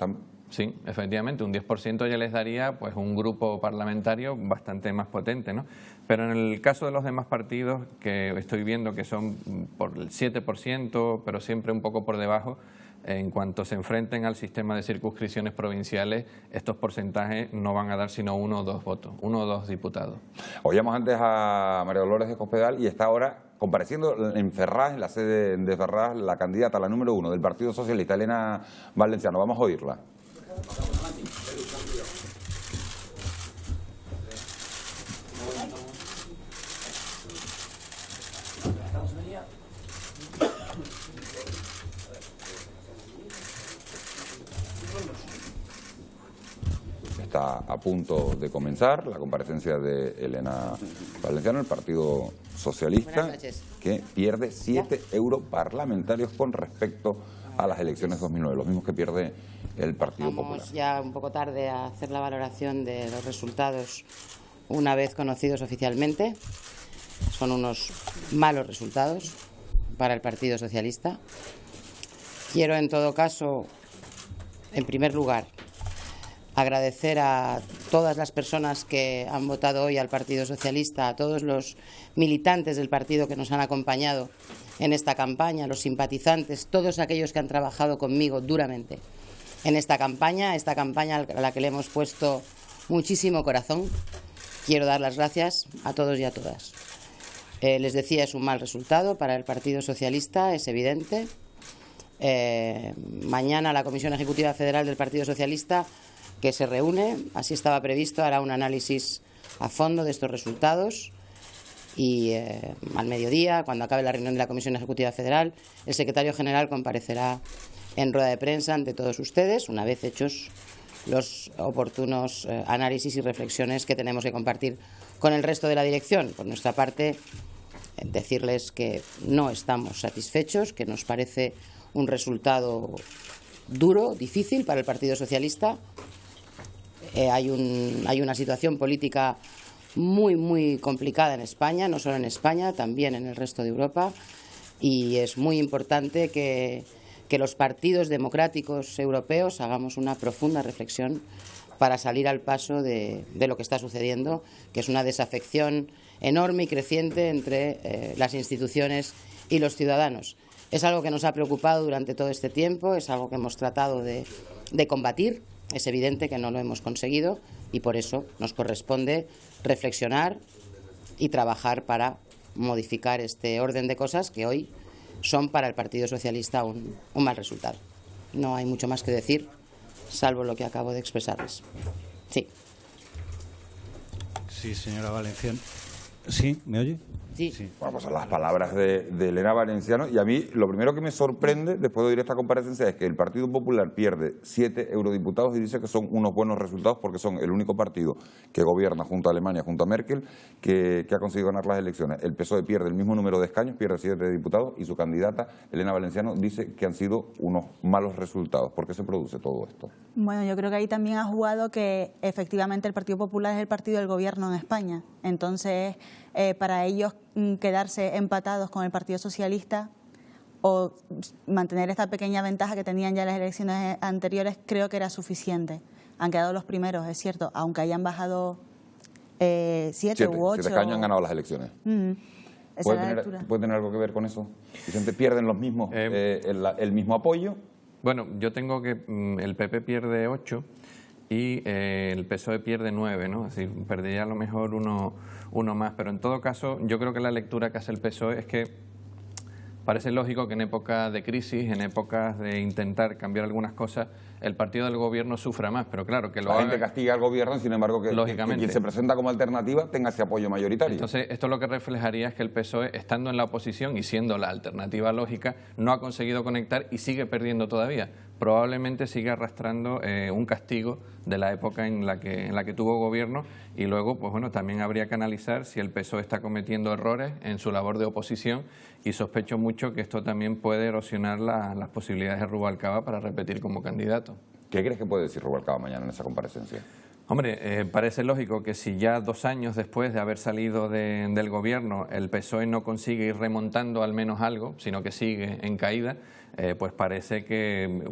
Sí, efectivamente, un 10% ya les daría pues un grupo parlamentario bastante más potente, ¿no? Pero en el caso de los demás partidos, que estoy viendo que son por el 7%, pero siempre un poco por debajo, en cuanto se enfrenten al sistema de circunscripciones provinciales, estos porcentajes no van a dar sino 1 o 2 votos, 1 o 2 diputados. Oíamos antes a María Dolores de Cospedal y está ahora compareciendo en Ferraz, en la sede de Ferraz, la candidata, la número 1 del Partido Socialista, Elena Valenciano. Vamos a oírla. Está a punto de comenzar la comparecencia de Elena Valenciano, el Partido Socialista, que pierde 7 europarlamentarios con respecto a las elecciones 2009, los mismos que pierde el Partido Popular. Vamos ya un poco tarde a hacer la valoración de los resultados una vez conocidos oficialmente. Son unos malos resultados para el Partido Socialista. Quiero, en todo caso, en primer lugar, agradecer a todas las personas que han votado hoy al Partido Socialista, a todos los militantes del partido que nos han acompañado en esta campaña, los simpatizantes, todos aquellos que han trabajado conmigo duramente en esta campaña a la que le hemos puesto muchísimo corazón. Quiero dar las gracias a todos y a todas. Les decía, es un mal resultado para el Partido Socialista, es evidente. Mañana la Comisión Ejecutiva Federal del Partido Socialista, que se reúne, así estaba previsto, hará un análisis a fondo de estos resultados y al mediodía, cuando acabe la reunión de la Comisión Ejecutiva Federal, el secretario general comparecerá en rueda de prensa ante todos ustedes, una vez hechos los oportunos análisis y reflexiones que tenemos que compartir con el resto de la dirección. Por nuestra parte, decirles que no estamos satisfechos, que nos parece un resultado duro, difícil para el Partido Socialista. Hay una situación política muy complicada en España, no solo en España, también en el resto de Europa, y es muy importante que los partidos democráticos europeos hagamos una profunda reflexión para salir al paso de lo que está sucediendo, que es una desafección enorme y creciente entre las instituciones y los ciudadanos. Es algo que nos ha preocupado durante todo este tiempo, es algo que hemos tratado de combatir. Es evidente que no lo hemos conseguido y por eso nos corresponde reflexionar y trabajar para modificar este orden de cosas que hoy son para el Partido Socialista un mal resultado. No hay mucho más que decir, salvo lo que acabo de expresarles. Sí. Sí, señora Valenciano. ¿Sí? ¿Me oye? Sí. Vamos a las palabras de Elena Valenciano, y a mí lo primero que me sorprende después de oír esta comparecencia es que el Partido Popular pierde 7 eurodiputados y dice que son unos buenos resultados porque son el único partido que gobierna junto a Alemania, junto a Merkel, que ha conseguido ganar las elecciones. El PSOE pierde el mismo número de escaños, pierde 7 diputados y su candidata, Elena Valenciano, dice que han sido unos malos resultados. ¿Por qué se produce todo esto? Bueno, yo creo que ahí también ha jugado que efectivamente el Partido Popular es el partido del gobierno en España. Entonces, para ellos quedarse empatados con el Partido Socialista o mantener esta pequeña ventaja que tenían ya en las elecciones anteriores, creo que era suficiente. Han quedado los primeros, es cierto, aunque hayan bajado 7 u 8. 7 escaños han ganado las elecciones. ¿Puede tener algo que ver con eso? Vicente, ¿pierden los mismos el mismo apoyo? Bueno, yo tengo que el PP pierde 8 y el PSOE pierde 9, ¿no? Es decir, perdería a lo mejor uno más, pero en todo caso yo creo que la lectura que hace el PSOE es que parece lógico que en épocas de crisis, en épocas de intentar cambiar algunas cosas, el partido del gobierno sufra más, pero claro, que lo haga... La gente castiga al gobierno, sin embargo, que quien se presenta como alternativa tenga ese apoyo mayoritario. Entonces, esto lo que reflejaría es que el PSOE, estando en la oposición y siendo la alternativa lógica, no ha conseguido conectar y sigue perdiendo todavía. Probablemente sigue arrastrando un castigo de la época en la que tuvo gobierno, y luego, pues bueno, también habría que analizar si el PSOE está cometiendo errores en su labor de oposición, y sospecho mucho que esto también puede erosionar las posibilidades de Rubalcaba para repetir como candidato. ¿Qué crees que puede decir Rubalcaba mañana en esa comparecencia? Hombre, parece lógico que si ya 2 años después de haber salido del gobierno el PSOE no consigue ir remontando al menos algo, sino que sigue en caída, pues parece que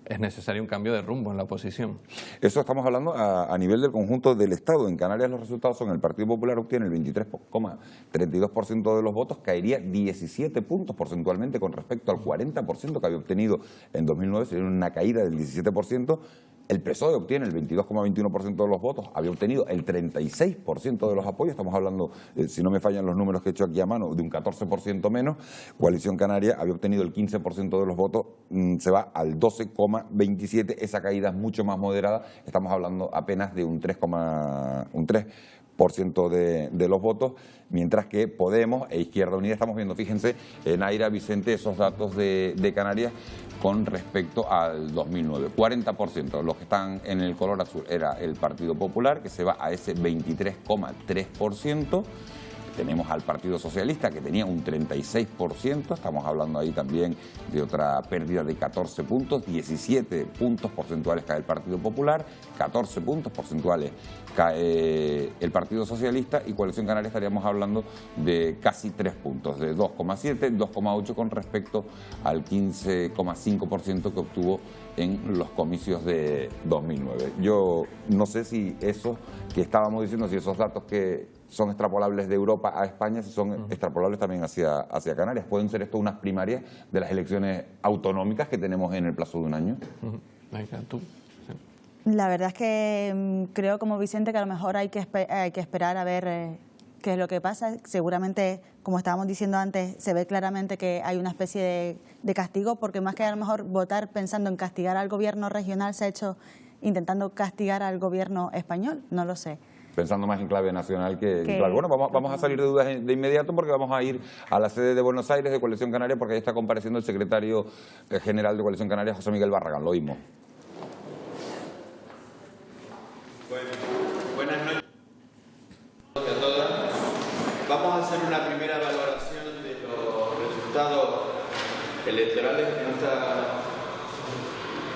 es necesario un cambio de rumbo en la oposición. Eso estamos hablando a nivel del conjunto del Estado. En Canarias los resultados son: el Partido Popular obtiene el 23,32% de los votos, caería 17 puntos porcentualmente con respecto al 40% que había obtenido en 2009, sería una caída del 17%. El PSOE obtiene el 22,21% de los votos, había obtenido el 36% de los apoyos, estamos hablando, si no me fallan los números que he hecho aquí a mano, de un 14% menos. Coalición Canaria había obtenido el 15% de los votos, se va al 12,27%, esa caída es mucho más moderada, estamos hablando apenas de un 3% de los votos, mientras que Podemos e Izquierda Unida, estamos viendo, fíjense, Naira, Vicente, esos datos de Canarias con respecto al 2009. 40%, los que están en el color azul, era el Partido Popular, que se va a ese 23,3%. Tenemos al Partido Socialista, que tenía un 36%, estamos hablando ahí también de otra pérdida de 14 puntos, 17 puntos porcentuales cae el Partido Popular, 14 puntos porcentuales cae el Partido Socialista, y Coalición Canaria estaríamos hablando de casi 3 puntos, de 2,7, 2,8 con respecto al 15,5% que obtuvo en los comicios de 2009. Yo no sé si eso que estábamos diciendo, si esos datos que son extrapolables de Europa a España, si son extrapolables también hacia Canarias. ¿Pueden ser esto unas primarias de las elecciones autonómicas que tenemos en el plazo de un año? La verdad es que creo, como Vicente, que a lo mejor hay que esperar a ver qué es lo que pasa. Seguramente, como estábamos diciendo antes, se ve claramente que hay una especie de castigo, porque más que a lo mejor votar pensando en castigar al gobierno regional, se ha hecho intentando castigar al gobierno español, no lo sé. Pensando más en clave nacional que en clave. Bueno, vamos a salir de dudas de inmediato, porque vamos a ir a la sede de Buenos Aires de Coalición Canaria, porque ahí está compareciendo el secretario general de Coalición Canaria, José Miguel Barragán. Lo oímos. Buenas noches a todas. Vamos a hacer una primera valoración de los resultados electorales.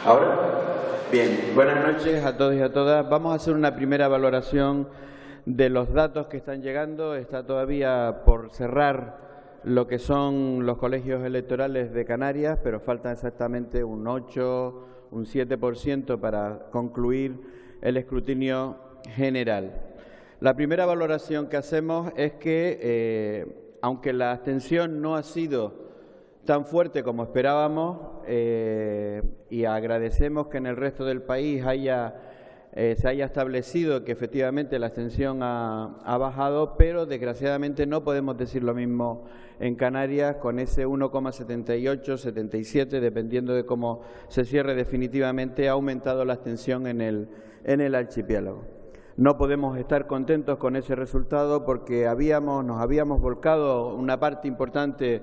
¿Ahora? Bien, buenas noches a todos y a todas. Vamos a hacer una primera valoración de los datos que están llegando. Está todavía por cerrar lo que son los colegios electorales de Canarias, pero falta exactamente un 8, un 7% para concluir el escrutinio general. La primera valoración que hacemos es que, aunque la abstención no ha sido tan fuerte como esperábamos, y agradecemos que en el resto del país se haya establecido que efectivamente la abstención ha bajado, pero desgraciadamente no podemos decir lo mismo en Canarias, con ese 1,78, 77, dependiendo de cómo se cierre definitivamente, ha aumentado la abstención en el archipiélago. No podemos estar contentos con ese resultado porque nos habíamos volcado una parte importante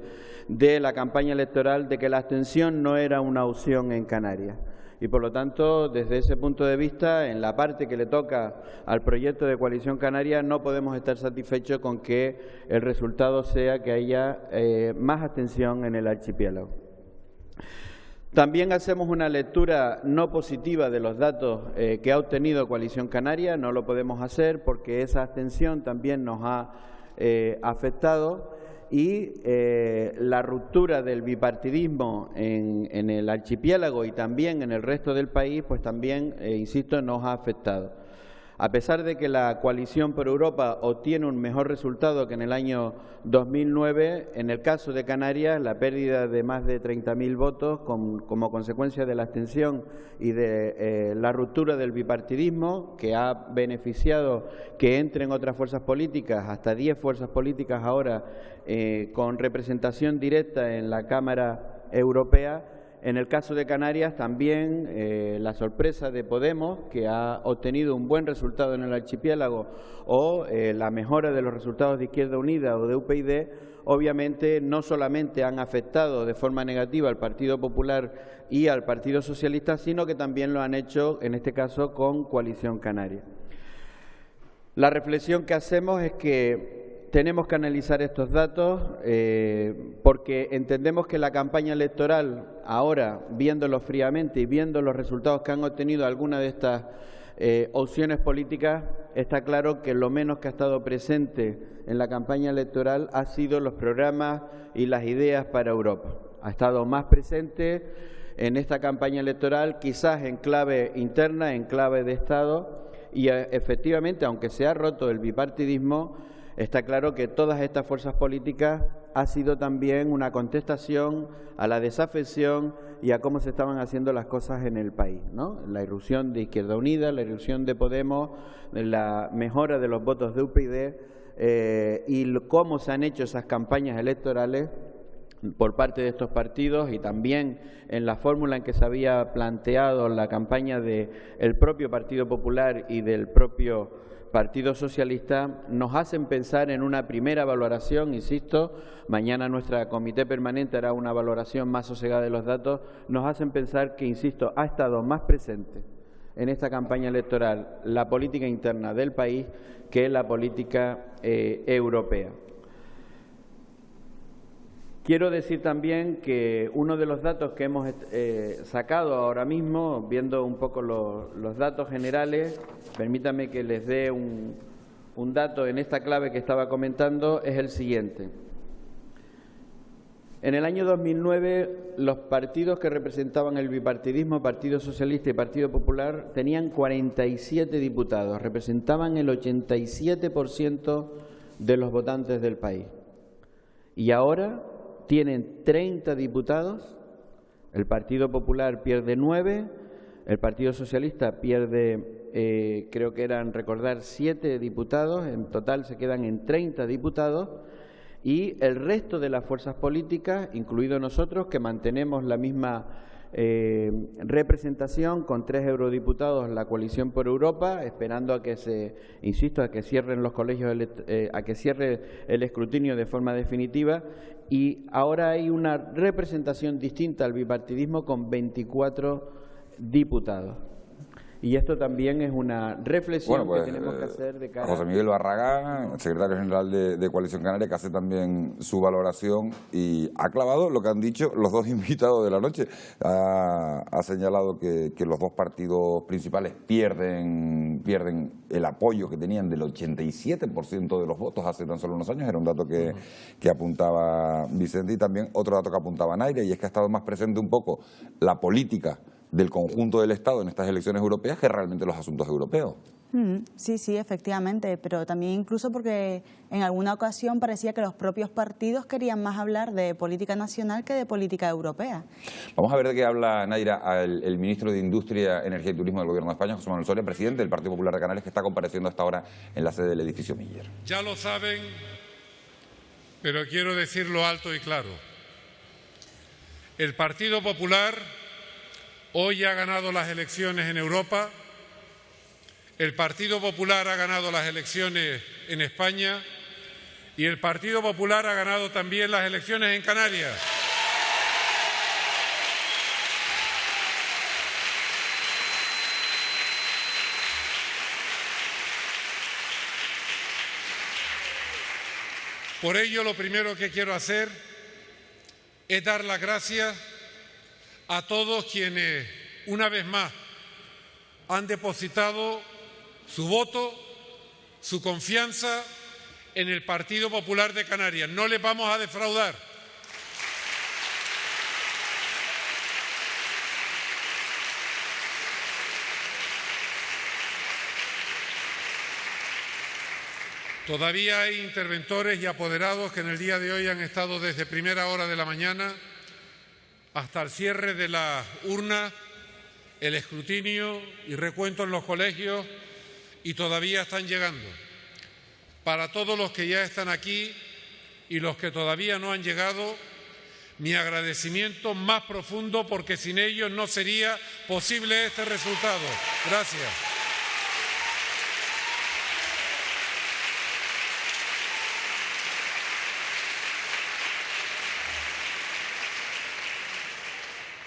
de la campaña electoral de que la abstención no era una opción en Canarias. Y por lo tanto, desde ese punto de vista, en la parte que le toca al proyecto de Coalición Canaria, no podemos estar satisfechos con que el resultado sea que haya más abstención en el archipiélago. También hacemos una lectura no positiva de los datos que ha obtenido Coalición Canaria. No lo podemos hacer porque esa abstención también nos ha afectado y la ruptura del bipartidismo en el archipiélago y también en el resto del país, pues también, insisto, nos ha afectado. A pesar de que la Coalición por Europa obtiene un mejor resultado que en el año 2009, en el caso de Canarias, la pérdida de más de 30.000 votos como consecuencia de la abstención y de la ruptura del bipartidismo, que ha beneficiado que entren otras fuerzas políticas, hasta 10 fuerzas políticas ahora con representación directa en la Cámara Europea. En el caso de Canarias también la sorpresa de Podemos, que ha obtenido un buen resultado en el archipiélago, o la mejora de los resultados de Izquierda Unida o de UPyD, obviamente no solamente han afectado de forma negativa al Partido Popular y al Partido Socialista, sino que también lo han hecho, en este caso, con Coalición Canaria. La reflexión que hacemos es que tenemos que analizar estos datos porque entendemos que la campaña electoral, ahora, viéndolo fríamente y viendo los resultados que han obtenido algunas de estas opciones políticas, está claro que lo menos que ha estado presente en la campaña electoral ha sido los programas y las ideas para Europa. Ha estado más presente en esta campaña electoral, quizás en clave interna, en clave de Estado, y efectivamente, aunque se ha roto el bipartidismo, está claro que todas estas fuerzas políticas ha sido también una contestación a la desafección y a cómo se estaban haciendo las cosas en el país, ¿no? La irrupción de Izquierda Unida, la irrupción de Podemos, la mejora de los votos de UPyD y cómo se han hecho esas campañas electorales por parte de estos partidos y también en la fórmula en que se había planteado la campaña del propio Partido Popular y del propio Partido Socialista, nos hacen pensar en una primera valoración, insisto, mañana nuestra comité permanente hará una valoración más sosegada de los datos, nos hacen pensar que, insisto, ha estado más presente en esta campaña electoral la política interna del país que la política europea. Quiero decir también que uno de los datos que hemos sacado ahora mismo, viendo un poco los datos generales, permítame que les dé un dato en esta clave que estaba comentando, es el siguiente. En el año 2009, los partidos que representaban el bipartidismo, Partido Socialista y Partido Popular, tenían 47 diputados, representaban el 87% de los votantes del país. Y ahora tienen 30 diputados, el Partido Popular pierde 9, el Partido Socialista pierde, creo que eran, recordar, 7 diputados, en total se quedan en 30 diputados, y el resto de las fuerzas políticas, incluidos nosotros, que mantenemos la misma representación con 3 eurodiputados, la Coalición por Europa, esperando a que a que cierren los colegios, a que cierre el escrutinio de forma definitiva, y ahora hay una representación distinta al bipartidismo con 24 diputados. Y esto también es una reflexión que tenemos que hacer de cara... José Miguel Barragán, secretario general de Coalición Canaria, que hace también su valoración y ha clavado lo que han dicho los dos invitados de la noche. Ha señalado que los dos partidos principales pierden el apoyo que tenían del 87% de los votos hace tan solo unos años. Era un dato que apuntaba Vicente, y también otro dato que apuntaba Naira, y es que ha estado más presente un poco la política del conjunto del Estado en estas elecciones europeas que realmente los asuntos europeos. Sí, sí, efectivamente, pero también incluso porque en alguna ocasión parecía que los propios partidos querían más hablar de política nacional que de política europea. Vamos a ver de qué habla, Naira, el ministro de Industria, Energía y Turismo del Gobierno de España, José Manuel Soria, presidente del Partido Popular de Canarias, que está compareciendo hasta ahora en la sede del edificio Miller. Ya lo saben, pero quiero decirlo alto y claro. El Partido Popular hoy ha ganado las elecciones en Europa. El Partido Popular ha ganado las elecciones en España y el Partido Popular ha ganado también las elecciones en Canarias. Por ello, lo primero que quiero hacer es dar las gracias a todos quienes, una vez más, han depositado su voto, su confianza en el Partido Popular de Canarias. No les vamos a defraudar. Todavía hay interventores y apoderados que en el día de hoy han estado desde primera hora de la mañana hasta el cierre de la urna, el escrutinio y recuento en los colegios, y todavía están llegando. Para todos los que ya están aquí y los que todavía no han llegado, mi agradecimiento más profundo, porque sin ellos no sería posible este resultado. Gracias.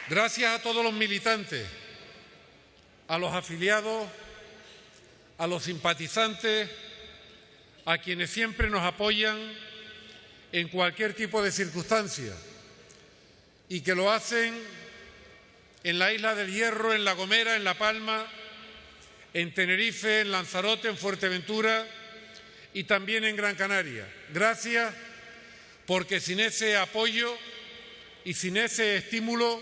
Gracias a todos los militantes, a los afiliados, a los simpatizantes, a quienes siempre nos apoyan en cualquier tipo de circunstancia y que lo hacen en la Isla del Hierro, en La Gomera, en La Palma, en Tenerife, en Lanzarote, en Fuerteventura y también en Gran Canaria. Gracias, porque sin ese apoyo y sin ese estímulo,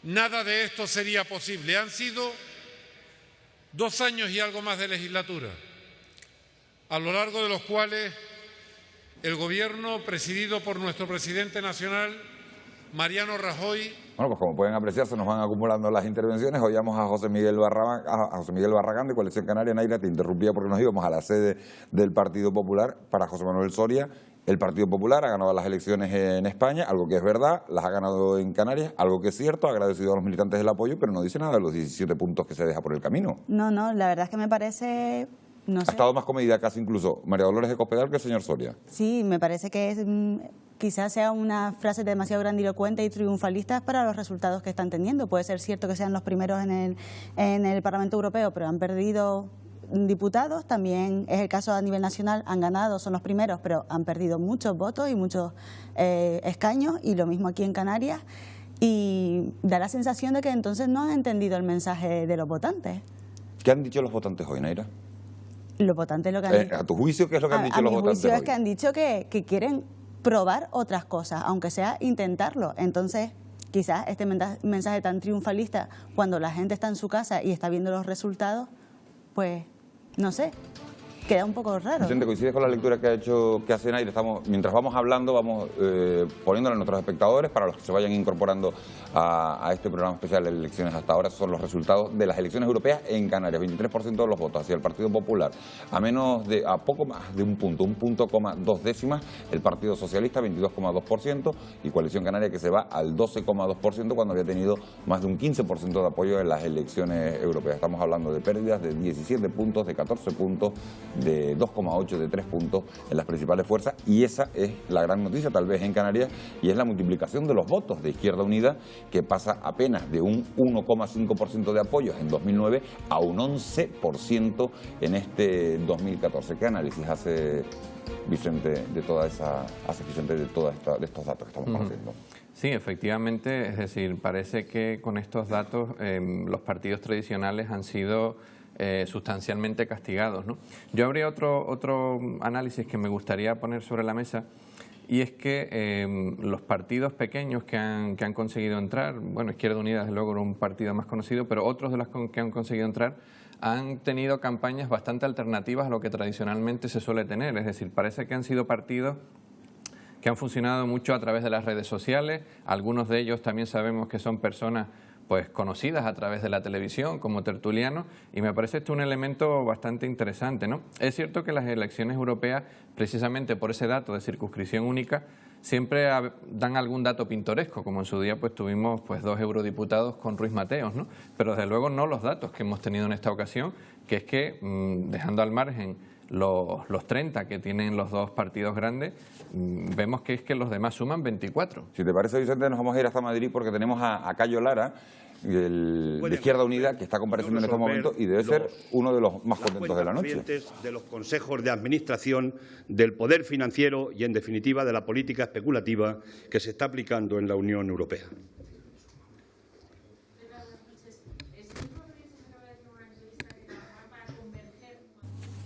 nada de esto sería posible. Han sido 2 años y algo más de legislatura, a lo largo de los cuales el Gobierno, presidido por nuestro presidente nacional, Mariano Rajoy. Bueno, pues como pueden apreciar, se nos van acumulando las intervenciones. Oíamos a José Miguel Barragán de Coalición Canaria. Naira, te interrumpía porque nos íbamos a la sede del Partido Popular. Para José Manuel Soria, el Partido Popular ha ganado las elecciones en España, algo que es verdad, las ha ganado en Canarias, algo que es cierto, ha agradecido a los militantes el apoyo, pero no dice nada de los 17 puntos que se deja por el camino. No, la verdad es que me parece... No sé. Ha estado más comedida casi incluso María Dolores de Cospedal que el señor Soria. Sí, me parece que quizás sea una frase demasiado grandilocuente y triunfalista para los resultados que están teniendo. Puede ser cierto que sean los primeros en el Parlamento Europeo, pero han perdido diputados. También es el caso a nivel nacional, han ganado, son los primeros, pero han perdido muchos votos y muchos escaños, y lo mismo aquí en Canarias. Y da la sensación de que entonces no han entendido el mensaje de los votantes. ¿Qué han dicho los votantes hoy, Naira? Los votantes lo que han dicho. ¿A tu juicio qué es lo que han dicho los votantes? A mi juicio hoy? es que han dicho que quieren probar otras cosas, aunque sea intentarlo. Entonces, quizás este mensaje tan triunfalista, cuando la gente está en su casa y está viendo los resultados, pues, no sé, queda un poco raro. Vicente, ¿coincides con la lectura que hace Naira? Mientras vamos hablando, vamos poniéndole a nuestros espectadores, para los que se vayan incorporando a este programa especial de elecciones hasta ahora. Son los resultados de las elecciones europeas en Canarias. 23% de los votos hacia el Partido Popular, a poco más de un punto, 1,2 décimas, el Partido Socialista, 22,2%, y Coalición Canaria, que se va al 12,2% cuando había tenido más de un 15% de apoyo en las elecciones europeas. Estamos hablando de pérdidas de 17 puntos, de 14 puntos, de 2,8, de 3 puntos en las principales fuerzas, y esa es la gran noticia tal vez en Canarias, y es la multiplicación de los votos de Izquierda Unida, que pasa apenas de un 1,5% de apoyos en 2009 a un 11% en este 2014. ¿Qué análisis hace Vicente de toda de estos datos que estamos conociendo? Sí, efectivamente, es decir, parece que con estos datos los partidos tradicionales han sido sustancialmente castigados, ¿no? Yo habría otro análisis que me gustaría poner sobre la mesa, y es que los partidos pequeños que han conseguido entrar, bueno, Izquierda Unida desde luego era un partido más conocido, pero otros de los que han conseguido entrar han tenido campañas bastante alternativas a lo que tradicionalmente se suele tener. Es decir, parece que han sido partidos que han funcionado mucho a través de las redes sociales. Algunos de ellos también sabemos que son personas pues conocidas a través de la televisión como tertulianos, y me parece esto un elemento bastante interesante, ¿no? Es cierto que las elecciones europeas, precisamente por ese dato de circunscripción única, siempre dan algún dato pintoresco, como en su día pues tuvimos pues 2 eurodiputados con Ruiz Mateos, ¿no? Pero desde luego no los datos que hemos tenido en esta ocasión, que es que, dejando al margen los 30 que tienen los 2 partidos grandes, vemos que es que los demás suman 24. Si te parece, Vicente, nos vamos a ir hasta Madrid porque tenemos a Cayo Lara, de Izquierda Unida, que está compareciendo en este momento y debe ser uno de los más contentos de la noche. De los consejos de administración, del poder financiero y, en definitiva, de la política especulativa que se está aplicando en la Unión Europea.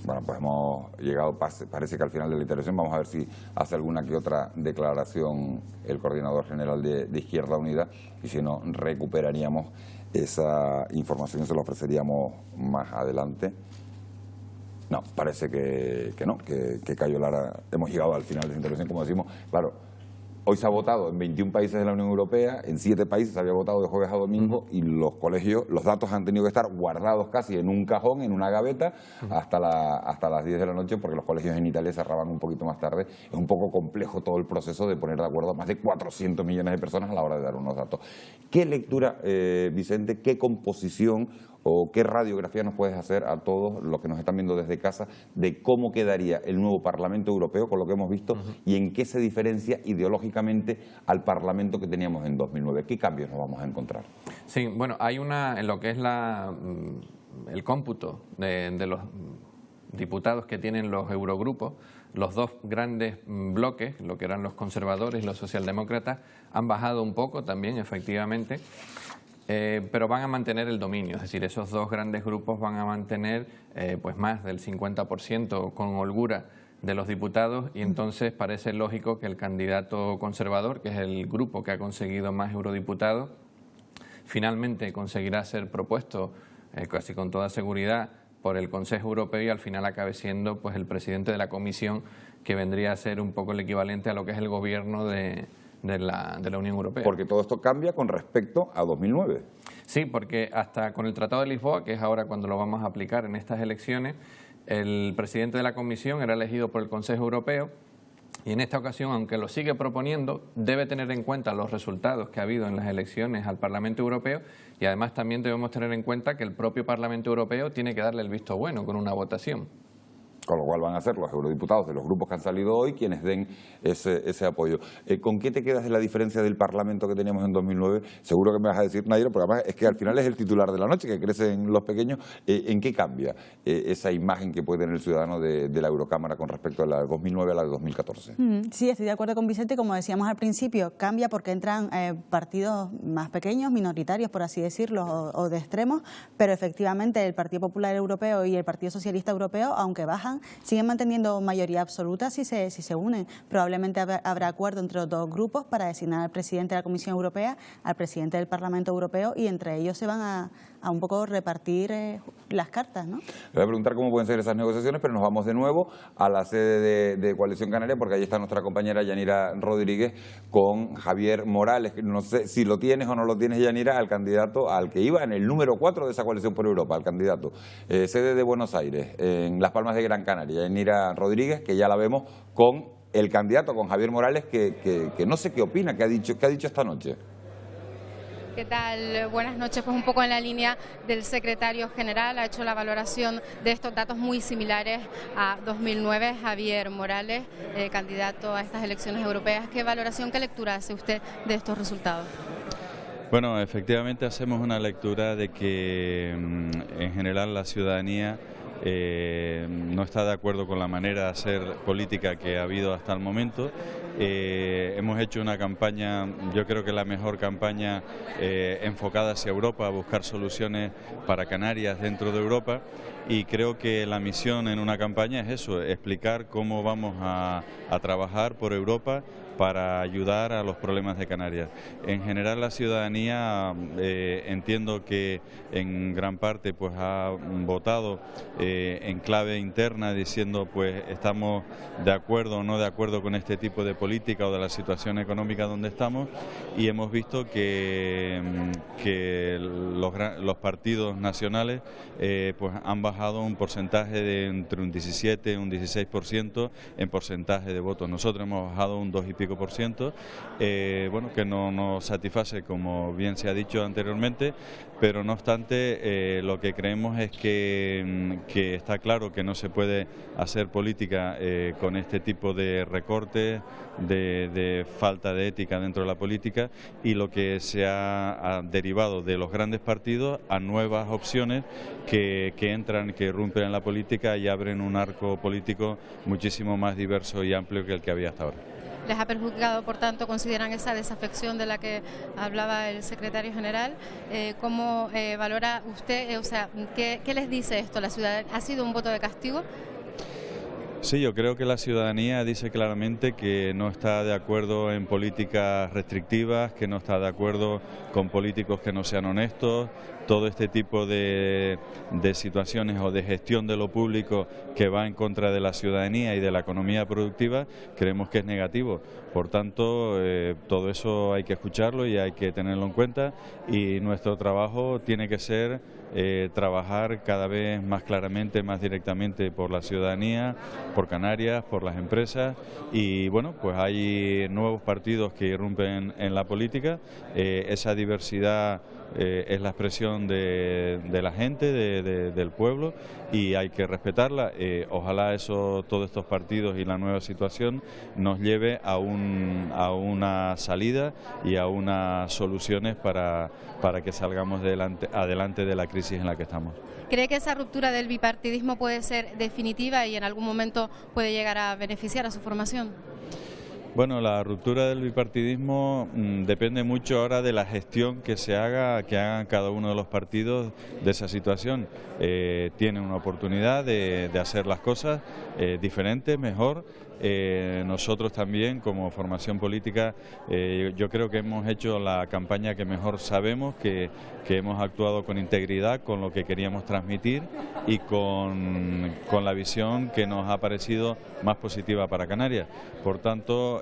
Bueno, pues hemos llegado, parece que al final de la intervención. Vamos a ver si hace alguna que otra declaración el coordinador general de Izquierda Unida, y si no, recuperaríamos esa información y se la ofreceríamos más adelante. No, parece que no, que Cayo Lara, hemos llegado al final de la intervención, como decimos. Claro, hoy se ha votado en 21 países de la Unión Europea, en 7 países se había votado de jueves a domingo, y los colegios, los datos han tenido que estar guardados casi en un cajón, en una gaveta, hasta las 10 de la noche, porque los colegios en Italia cerraban un poquito más tarde. Es un poco complejo todo el proceso de poner de acuerdo a más de 400 millones de personas a la hora de dar unos datos. ¿Qué lectura, Vicente, qué composición o qué radiografía nos puedes hacer a todos los que nos están viendo desde casa de cómo quedaría el nuevo Parlamento Europeo con lo que hemos visto y en qué se diferencia ideológicamente al Parlamento que teníamos en 2009? ¿Qué cambios nos vamos a encontrar? Sí, bueno, hay en lo que es el cómputo de los diputados que tienen los eurogrupos, los 2 grandes bloques, lo que eran los conservadores y los socialdemócratas, han bajado un poco también, efectivamente. Pero van a mantener el dominio, es decir, esos 2 grandes grupos van a mantener pues más del 50% con holgura de los diputados, y entonces parece lógico que el candidato conservador, que es el grupo que ha conseguido más eurodiputados, finalmente conseguirá ser propuesto casi con toda seguridad por el Consejo Europeo, y al final acabe siendo pues el presidente de la Comisión, que vendría a ser un poco el equivalente a lo que es el gobierno de la Unión Europea. Porque todo esto cambia con respecto a 2009. Sí, porque hasta con el Tratado de Lisboa, que es ahora cuando lo vamos a aplicar en estas elecciones, el presidente de la Comisión era elegido por el Consejo Europeo, y en esta ocasión, aunque lo sigue proponiendo, debe tener en cuenta los resultados que ha habido en las elecciones al Parlamento Europeo, y además también debemos tener en cuenta que el propio Parlamento Europeo tiene que darle el visto bueno con una votación. Con lo cual van a ser los eurodiputados de los grupos que han salido hoy quienes den ese apoyo. ¿Con qué te quedas de la diferencia del Parlamento que teníamos en 2009? Seguro que me vas a decir, Nairo, porque además es que al final es el titular de la noche, que crecen los pequeños. ¿En qué cambia esa imagen que puede tener el ciudadano de la Eurocámara con respecto a la de 2009 a la de 2014? Sí, estoy de acuerdo con Vicente. Como decíamos al principio, cambia porque entran partidos más pequeños, minoritarios, por así decirlo, o de extremos, pero efectivamente el Partido Popular Europeo y el Partido Socialista Europeo, aunque bajan, siguen manteniendo mayoría absoluta si se unen. Probablemente habrá acuerdo entre los 2 grupos para designar al presidente de la Comisión Europea, al presidente del Parlamento Europeo, y entre ellos se van a un poco repartir las cartas, ¿no? Le voy a preguntar cómo pueden ser esas negociaciones, pero nos vamos de nuevo a la sede de Coalición Canaria, porque ahí está nuestra compañera Yanira Rodríguez con Javier Morales. No sé si lo tienes o no lo tienes, Yanira, al candidato al que iba en el número 4 de esa Coalición por Europa, al candidato. Sede de Buenos Aires, en Las Palmas de Gran Canaria, Yanira Rodríguez, que ya la vemos con el candidato, con Javier Morales, que no sé qué opina, qué ha dicho esta noche. ¿Qué tal? Buenas noches. Pues un poco en la línea del secretario general, ha hecho la valoración de estos datos muy similares a 2009, Javier Morales, candidato a estas elecciones europeas. ¿Qué valoración, qué lectura hace usted de estos resultados? Bueno, efectivamente hacemos una lectura de que en general la ciudadanía no está de acuerdo con la manera de hacer política que ha habido hasta el momento, Hemos hecho una campaña, yo creo que la mejor campaña enfocada hacia Europa, a buscar soluciones para Canarias dentro de Europa, y creo que la misión en una campaña es eso, explicar cómo vamos a trabajar por Europa para ayudar a los problemas de Canarias. En general la ciudadanía entiendo que en gran parte pues ha votado en clave interna diciendo pues estamos de acuerdo o no de acuerdo con este tipo de política o de la situación económica donde estamos, y hemos visto que los partidos nacionales pues han bajado un porcentaje de entre un 17 y un 16% en porcentaje de votos. Nosotros hemos bajado un 2 y pico %, bueno, que no nos satisface, como bien se ha dicho anteriormente, pero no obstante lo que creemos es que está claro que no se puede hacer política con este tipo de recortes, de falta de ética dentro de la política, y lo que se ha derivado de los grandes partidos a nuevas opciones que entran, que irrumpen en la política y abren un arco político muchísimo más diverso y amplio que el que había hasta ahora. ¿Les ha perjudicado, por tanto, consideran esa desafección de la que hablaba el secretario general? ¿Cómo valora usted, o sea, qué les dice esto? ¿La ciudadanía ha sido un voto de castigo? Sí, yo creo que la ciudadanía dice claramente que no está de acuerdo en políticas restrictivas, que no está de acuerdo con políticos que no sean honestos. Todo este tipo de situaciones o de gestión de lo público que va en contra de la ciudadanía y de la economía productiva, creemos que es negativo. Por tanto, todo eso hay que escucharlo y hay que tenerlo en cuenta, y nuestro trabajo tiene que ser trabajar cada vez más claramente, más directamente por la ciudadanía, por Canarias, por las empresas, y bueno, pues hay nuevos partidos que irrumpen en la política. Esa diversidad es la expresión de la gente, del pueblo, y hay que respetarla. Ojalá todos estos partidos y la nueva situación nos lleve a una salida y a unas soluciones para que salgamos adelante de la crisis en la que estamos. ¿Cree que esa ruptura del bipartidismo puede ser definitiva y en algún momento puede llegar a beneficiar a su formación? Bueno, la ruptura del bipartidismo depende mucho ahora de la gestión que hagan cada uno de los partidos de esa situación. Tienen una oportunidad de hacer las cosas diferentes, mejor. Nosotros también, como formación política, yo creo que hemos hecho la campaña que mejor sabemos, que hemos actuado con integridad, con lo que queríamos transmitir y con la visión que nos ha parecido más positiva para Canarias. Por tanto,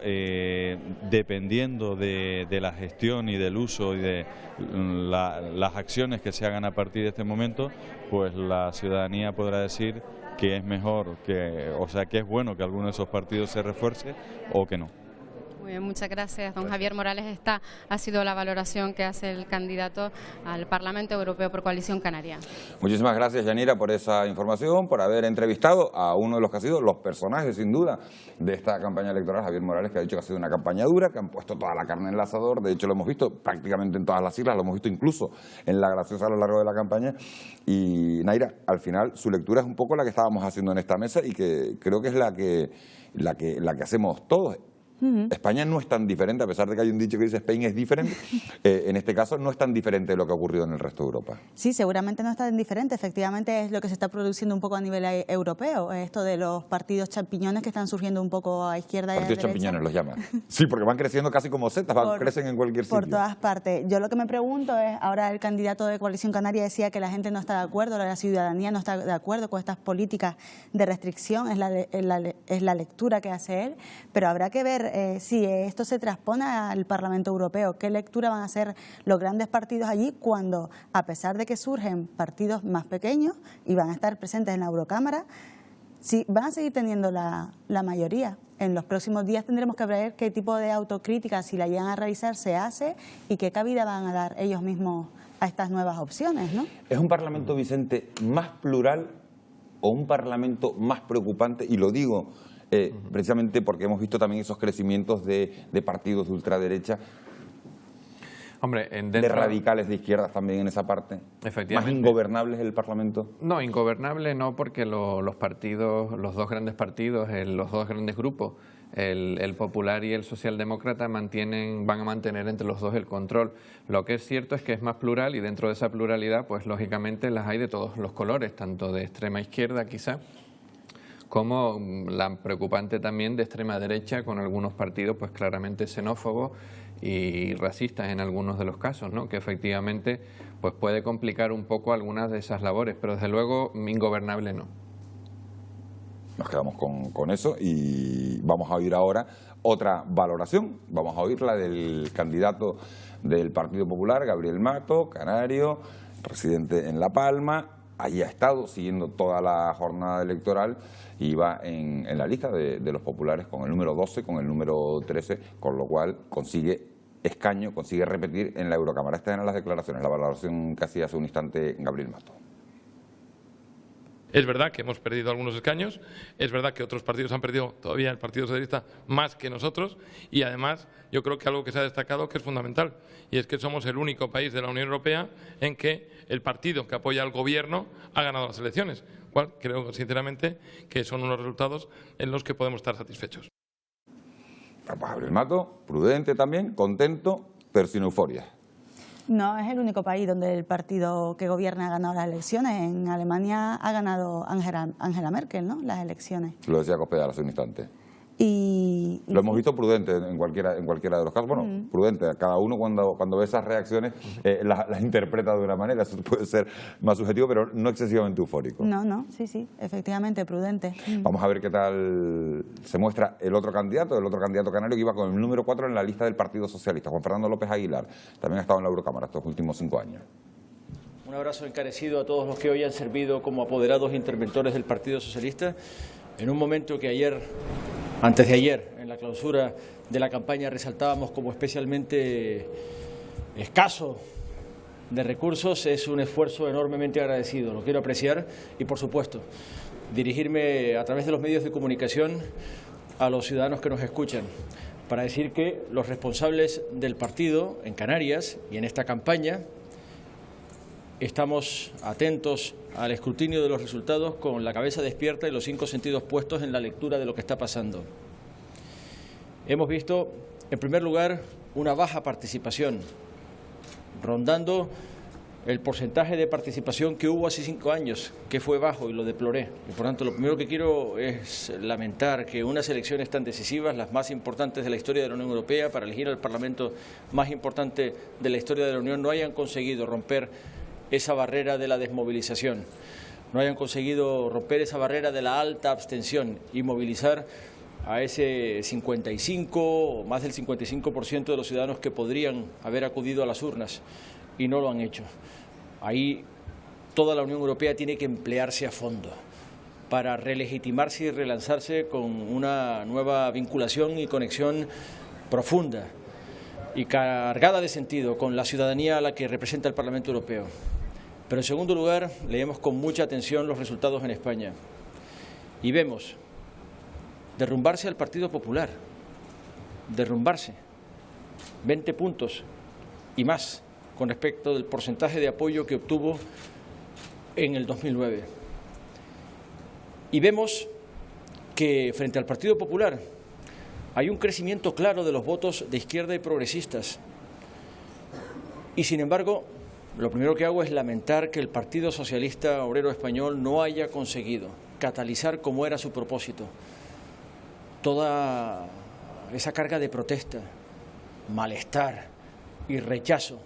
dependiendo de la gestión y del uso y de las acciones que se hagan a partir de este momento, pues la ciudadanía podrá decir que es mejor, que es bueno que alguno de esos partidos se refuerce o que no. Muy bien, muchas gracias, don Javier Morales. Esta ha sido la valoración que hace el candidato al Parlamento Europeo por Coalición Canaria. Muchísimas gracias, Yanira, por esa información, por haber entrevistado a uno de los que ha sido los personajes, sin duda, de esta campaña electoral, Javier Morales, que ha dicho que ha sido una campaña dura, que han puesto toda la carne en el asador. De hecho, lo hemos visto prácticamente en todas las islas, lo hemos visto incluso en La Graciosa a lo largo de la campaña. Y, Naira, al final, su lectura es un poco la que estábamos haciendo en esta mesa y que creo que es la que hacemos todos. España no es tan diferente, a pesar de que hay un dicho que dice Spain es diferente, en este caso no es tan diferente de lo que ha ocurrido en el resto de Europa. Sí, seguramente no es tan diferente, efectivamente es lo que se está produciendo un poco a nivel europeo, esto de los partidos champiñones que están surgiendo un poco a izquierda y a derecha. Partidos champiñones los llaman. Sí, porque van creciendo casi como setas, crecen en cualquier sitio. Por todas partes. Yo lo que me pregunto es, ahora el candidato de Coalición Canaria decía que la gente no está de acuerdo, la ciudadanía no está de acuerdo con estas políticas de restricción, es la lectura que hace él, pero habrá que ver si esto se transpone al Parlamento Europeo. ¿Qué lectura van a hacer los grandes partidos allí cuando, a pesar de que surgen partidos más pequeños y van a estar presentes en la Eurocámara, si van a seguir teniendo la mayoría? En los próximos días tendremos que ver qué tipo de autocrítica, si la llegan a realizar, se hace y qué cabida van a dar ellos mismos a estas nuevas opciones, ¿no? ¿Es un Parlamento, Vicente, más plural o un Parlamento más preocupante? Y lo digo precisamente porque hemos visto también esos crecimientos de partidos de ultraderecha, Hombre, de radicales de izquierdas también en esa parte. Efectivamente. ¿Más ingobernables el Parlamento? No, ingobernable no, porque los partidos, los dos grandes partidos, los dos grandes grupos el Popular y el Socialdemócrata van a mantener entre los dos el control. Lo que es cierto es que es más plural y dentro de esa pluralidad, pues lógicamente las hay de todos los colores, tanto de extrema izquierda quizá, como la preocupante también de extrema derecha, con algunos partidos pues claramente xenófobos y racistas en algunos de los casos, ¿no? Que efectivamente pues puede complicar un poco algunas de esas labores, pero desde luego ingobernable no. Nos quedamos con eso y vamos a oír ahora otra valoración. Vamos a oír la del candidato del Partido Popular, Gabriel Mato, canario, residente en La Palma. Allí ha estado siguiendo toda la jornada electoral y va en la lista de los populares con el número 12, con el número 13, con lo cual consigue escaño, consigue repetir en la Eurocámara. Estas eran las declaraciones, la valoración que hacía hace un instante Gabriel Mato. Es verdad que hemos perdido algunos escaños, es verdad que otros partidos han perdido todavía el Partido Socialista más que nosotros y además yo creo que algo que se ha destacado que es fundamental y es que somos el único país de la Unión Europea en que el partido que apoya al gobierno ha ganado las elecciones, cual creo sinceramente que son unos resultados en los que podemos estar satisfechos. Gabriel Mato, prudente también, contento, pero sin euforia. No es el único país donde el partido que gobierna ha ganado las elecciones. En Alemania ha ganado Angela Merkel, ¿no?, las elecciones. Lo decía Cospedal hace un instante. Y lo hemos visto prudente en cualquiera de los casos. Bueno, prudente. Cada uno cuando ve esas reacciones las interpreta de una manera. Eso puede ser más subjetivo, pero no excesivamente eufórico. No, sí, efectivamente, prudente. Vamos a ver qué tal se muestra el otro candidato canario que iba con el número 4 en la lista del Partido Socialista, Juan Fernando López Aguilar. También ha estado en la Eurocámara estos últimos 5 años. Un abrazo encarecido a todos los que hoy han servido como apoderados interventores del Partido Socialista. En un momento que antes de ayer, en la clausura de la campaña, resaltábamos como especialmente escaso de recursos, es un esfuerzo enormemente agradecido. Lo quiero apreciar y, por supuesto, dirigirme a través de los medios de comunicación a los ciudadanos que nos escuchan para decir que los responsables del partido en Canarias y en esta campaña estamos atentos al escrutinio de los resultados con la cabeza despierta y los 5 sentidos puestos en la lectura de lo que está pasando. Hemos visto, en primer lugar, una baja participación, rondando el porcentaje de participación que hubo hace 5 años, que fue bajo y lo deploré. Y por tanto, lo primero que quiero es lamentar que unas elecciones tan decisivas, las más importantes de la historia de la Unión Europea, para elegir al Parlamento más importante de la historia de la Unión, no hayan conseguido romper esa barrera de la desmovilización, no hayan conseguido romper esa barrera de la alta abstención y movilizar a ese 55 o más del 55% de los ciudadanos que podrían haber acudido a las urnas y no lo han hecho. Ahí toda la Unión Europea tiene que emplearse a fondo para relegitimarse y relanzarse con una nueva vinculación y conexión profunda y cargada de sentido con la ciudadanía a la que representa el Parlamento Europeo. Pero en segundo lugar, leemos con mucha atención los resultados en España y vemos derrumbarse al Partido Popular, derrumbarse 20 puntos y más con respecto del porcentaje de apoyo que obtuvo en el 2009. Y vemos que frente al Partido Popular hay un crecimiento claro de los votos de izquierda y progresistas. Y sin embargo, lo primero que hago es lamentar que el Partido Socialista Obrero Español no haya conseguido catalizar como era su propósito toda esa carga de protesta, malestar y rechazo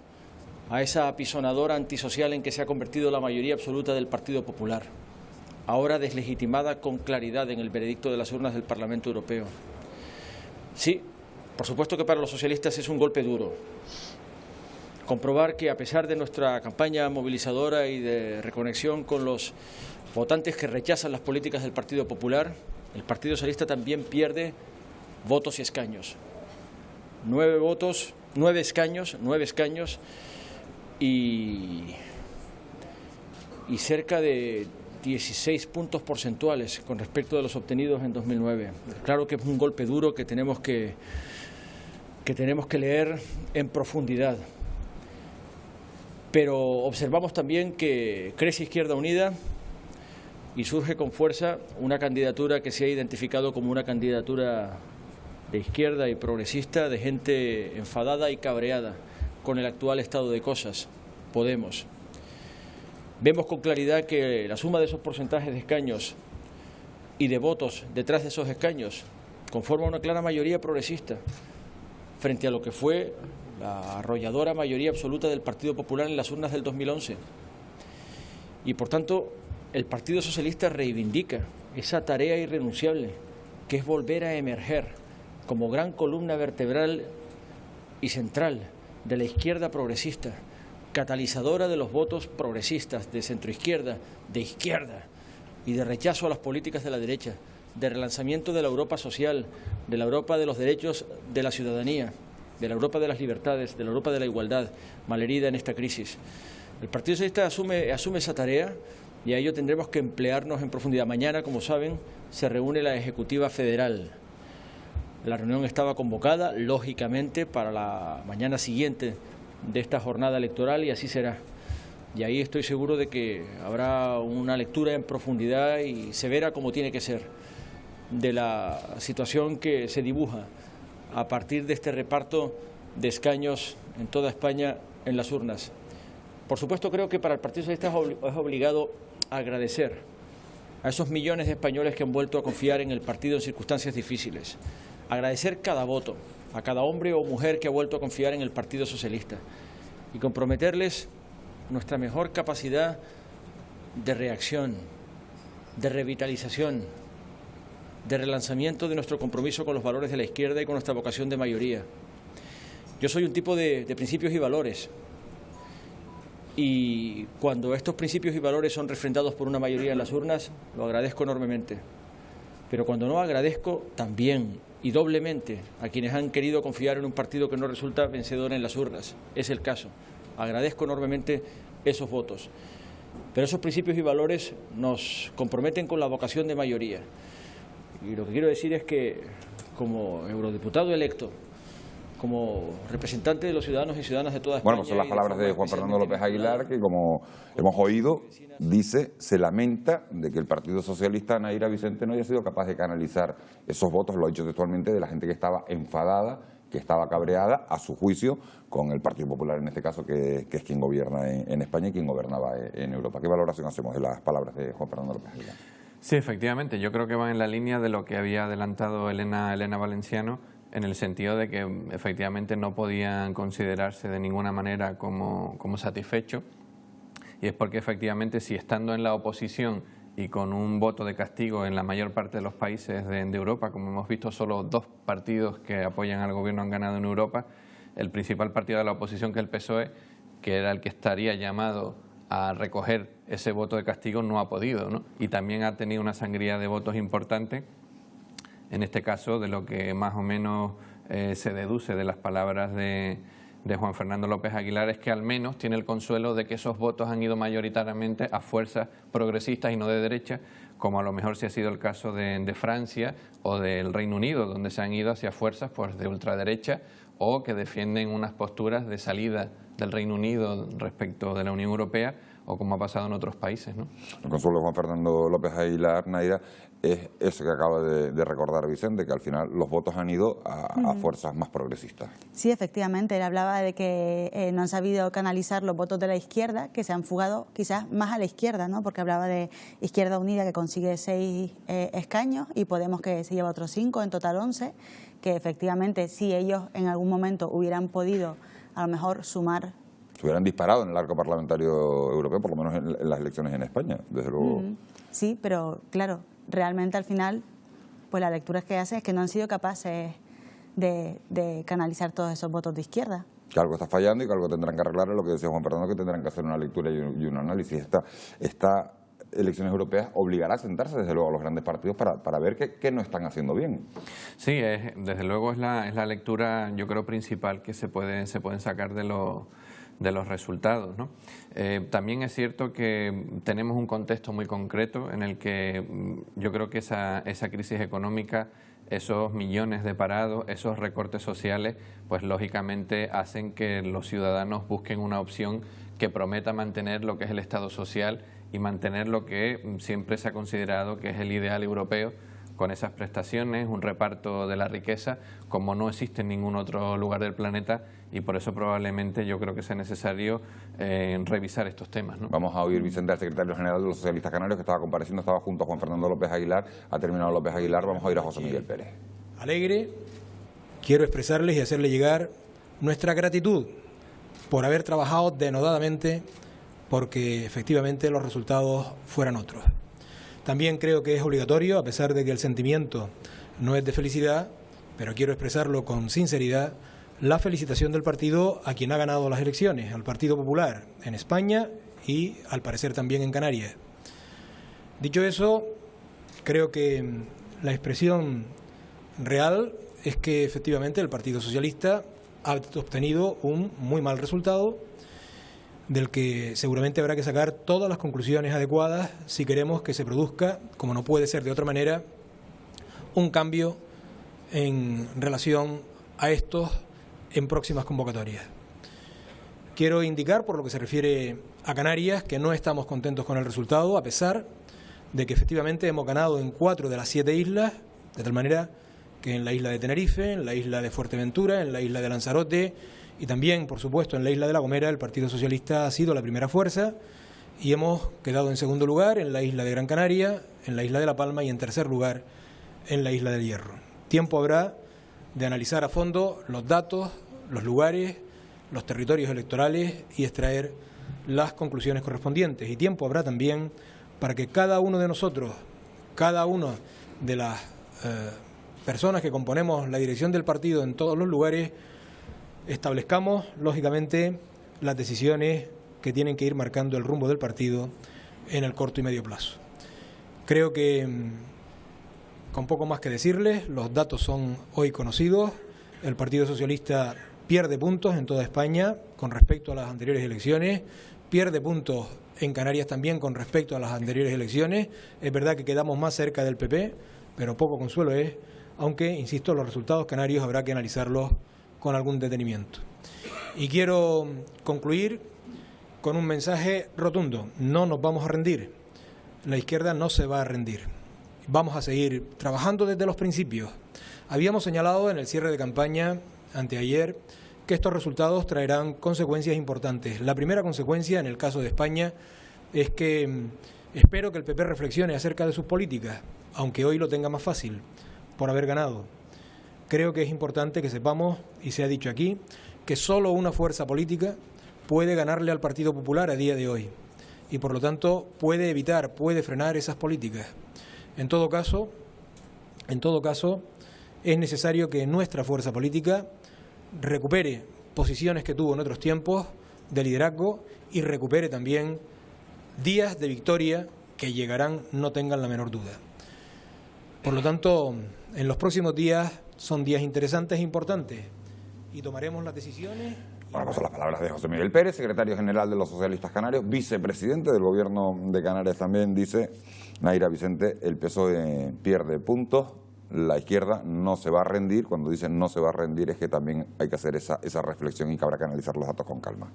a esa apisonadora antisocial en que se ha convertido la mayoría absoluta del Partido Popular, ahora deslegitimada con claridad en el veredicto de las urnas del Parlamento Europeo. Sí, por supuesto que para los socialistas es un golpe duro comprobar que, a pesar de nuestra campaña movilizadora y de reconexión con los votantes que rechazan las políticas del Partido Popular, el Partido Socialista también pierde votos y escaños. 9 escaños y cerca de 16 puntos porcentuales con respecto de los obtenidos en 2009. Claro que es un golpe duro que tenemos que leer en profundidad. Pero observamos también que crece Izquierda Unida y surge con fuerza una candidatura que se ha identificado como una candidatura de izquierda y progresista, de gente enfadada y cabreada con el actual estado de cosas, Podemos. Vemos con claridad que la suma de esos porcentajes de escaños y de votos detrás de esos escaños conforma una clara mayoría progresista frente a lo que fue la arrolladora mayoría absoluta del Partido Popular en las urnas del 2011. Y por tanto, el Partido Socialista reivindica esa tarea irrenunciable, que es volver a emerger como gran columna vertebral y central de la izquierda progresista, catalizadora de los votos progresistas, de centroizquierda, de izquierda y de rechazo a las políticas de la derecha, de relanzamiento de la Europa social, de la Europa de los derechos de la ciudadanía, de la Europa de las libertades, de la Europa de la igualdad, malherida en esta crisis. El Partido Socialista asume esa tarea y a ello tendremos que emplearnos en profundidad. Mañana, como saben, se reúne la Ejecutiva Federal. La reunión estaba convocada, lógicamente, para la mañana siguiente de esta jornada electoral y así será. Y ahí estoy seguro de que habrá una lectura en profundidad y severa, como tiene que ser, de la situación que se dibuja a partir de este reparto de escaños en toda España en las urnas. Por supuesto, creo que para el Partido Socialista es obligado a agradecer a esos millones de españoles que han vuelto a confiar en el partido en circunstancias difíciles. Agradecer cada voto, a cada hombre o mujer que ha vuelto a confiar en el Partido Socialista y comprometerles nuestra mejor capacidad de reacción, de revitalización, de relanzamiento de nuestro compromiso con los valores de la izquierda y con nuestra vocación de mayoría. Yo soy un tipo de principios y valores, y cuando estos principios y valores son refrendados por una mayoría en las urnas, lo agradezco enormemente. Pero cuando no, agradezco también y doblemente a quienes han querido confiar en un partido que no resulta vencedor en las urnas. Es el caso. Agradezco enormemente esos votos. Pero esos principios y valores nos comprometen con la vocación de mayoría. Y lo que quiero decir es que, como eurodiputado electo, como representante de los ciudadanos y ciudadanas de toda España... Bueno, pues son las palabras de Juan Fernando López Aguilar, que como hemos oído, dice, se lamenta de que el Partido Socialista, Naira Vicente, no haya sido capaz de canalizar esos votos, lo ha dicho textualmente, de la gente que estaba enfadada, que estaba cabreada, a su juicio, con el Partido Popular en este caso, que es quien gobierna en España y quien gobernaba en Europa. ¿Qué valoración hacemos de las palabras de Juan Fernando López Aguilar? Sí, efectivamente, yo creo que va en la línea de lo que había adelantado Elena Valenciano, en el sentido de que efectivamente no podían considerarse de ninguna manera como satisfechos, y es porque efectivamente si estando en la oposición y con un voto de castigo en la mayor parte de los países de Europa, como hemos visto, solo 2 partidos que apoyan al gobierno han ganado en Europa, el principal partido de la oposición, que es el PSOE, que era el que estaría llamado a recoger ese voto de castigo, no ha podido, ¿no? Y también ha tenido una sangría de votos importante. En este caso, de lo que más o menos se deduce de las palabras de Juan Fernando López Aguilar, es que al menos tiene el consuelo de que esos votos han ido mayoritariamente a fuerzas progresistas y no de derecha, como a lo mejor sí ha sido el caso de Francia o del Reino Unido, donde se han ido hacia fuerzas pues, de ultraderecha o que defienden unas posturas de salida del Reino Unido respecto de la Unión Europea, o como ha pasado en otros países, ¿no? El consuelo de Juan Fernando López Aguilar, Naira, es eso que acaba de recordar Vicente, que al final los votos han ido a fuerzas más progresistas. Sí, efectivamente, él hablaba de que no han sabido canalizar los votos de la izquierda, que se han fugado quizás más a la izquierda, ¿no? Porque hablaba de Izquierda Unida, que consigue 6 escaños, y Podemos, que se lleva otros 5, en total 11, que efectivamente si ellos en algún momento hubieran podido a lo mejor sumar... Se hubieran disparado en el arco parlamentario europeo, por lo menos en las elecciones en España, desde luego. Sí, pero claro, realmente al final, pues la lectura que hace es que no han sido capaces de canalizar todos esos votos de izquierda. Que algo está fallando y que algo tendrán que arreglar, es lo que decía Juan Fernando, que tendrán que hacer una lectura y un análisis. Estas elecciones europeas obligará a sentarse desde luego a los grandes partidos para ver qué no están haciendo bien. Sí, desde luego es la lectura, yo creo, principal que se pueden sacar de los resultados, ¿no? También es cierto que tenemos un contexto muy concreto en el que yo creo que esa crisis económica, esos millones de parados, esos recortes sociales, pues lógicamente hacen que los ciudadanos busquen una opción que prometa mantener lo que es el Estado social y mantener lo que siempre se ha considerado que es el ideal europeo, con esas prestaciones, un reparto de la riqueza como no existe en ningún otro lugar del planeta, y por eso probablemente yo creo que sea necesario revisar estos temas, ¿no? Vamos a oír, Vicente, al secretario general de los Socialistas Canarios, que estaba compareciendo, estaba junto a Juan Fernando López Aguilar. Ha terminado López Aguilar, vamos a oír a José Miguel Pérez. Alegre, quiero expresarles y hacerle llegar nuestra gratitud por haber trabajado denodadamente porque efectivamente los resultados fueran otros. También creo que es obligatorio, a pesar de que el sentimiento no es de felicidad, pero quiero expresarlo con sinceridad, la felicitación del partido a quien ha ganado las elecciones, al Partido Popular en España y al parecer también en Canarias. Dicho eso, creo que la expresión real es que efectivamente el Partido Socialista ha obtenido un muy mal resultado, del que seguramente habrá que sacar todas las conclusiones adecuadas si queremos que se produzca, como no puede ser de otra manera, un cambio en relación a estos en próximas convocatorias. Quiero indicar, por lo que se refiere a Canarias, que no estamos contentos con el resultado, a pesar de que efectivamente hemos ganado en 4 de las 7 islas, de tal manera que en la isla de Tenerife, en la isla de Fuerteventura, en la isla de Lanzarote y también, por supuesto, en la isla de La Gomera, el Partido Socialista ha sido la primera fuerza y hemos quedado en segundo lugar en la isla de Gran Canaria, en la isla de La Palma y en tercer lugar en la isla del Hierro. Tiempo habrá de analizar a fondo los datos, los lugares, los territorios electorales y extraer las conclusiones correspondientes. Y tiempo habrá también para que cada uno de nosotros, cada una de las personas que componemos la dirección del partido en todos los lugares, establezcamos, lógicamente, las decisiones que tienen que ir marcando el rumbo del partido en el corto y medio plazo. Creo que, con poco más que decirles, los datos son hoy conocidos. El Partido Socialista pierde puntos en toda España con respecto a las anteriores elecciones, pierde puntos en Canarias también con respecto a las anteriores elecciones. Es verdad que quedamos más cerca del PP, pero poco consuelo es, aunque, insisto, los resultados canarios habrá que analizarlos con algún detenimiento. Y quiero concluir con un mensaje rotundo: no nos vamos a rendir, la izquierda no se va a rendir, vamos a seguir trabajando desde los principios. Habíamos señalado en el cierre de campaña anteayer que estos resultados traerán consecuencias importantes. La primera consecuencia, en el caso de España, es que espero que el PP reflexione acerca de sus políticas, aunque hoy lo tenga más fácil, por haber ganado. Creo que es importante que sepamos, y se ha dicho aquí, que solo una fuerza política puede ganarle al Partido Popular a día de hoy y por lo tanto puede evitar, puede frenar esas políticas. En todo caso, es necesario que nuestra fuerza política recupere posiciones que tuvo en otros tiempos de liderazgo y recupere también días de victoria que llegarán, no tengan la menor duda. Por lo tanto, en los próximos días son días interesantes e importantes y tomaremos las decisiones. Bueno, pues son las palabras de José Miguel Pérez, secretario general de los Socialistas Canarios, vicepresidente del Gobierno de Canarias también. Dice Naira Vicente, el PSOE pierde puntos, la izquierda no se va a rendir. Cuando dicen no se va a rendir es que también hay que hacer esa reflexión y que habrá que analizar los datos con calma.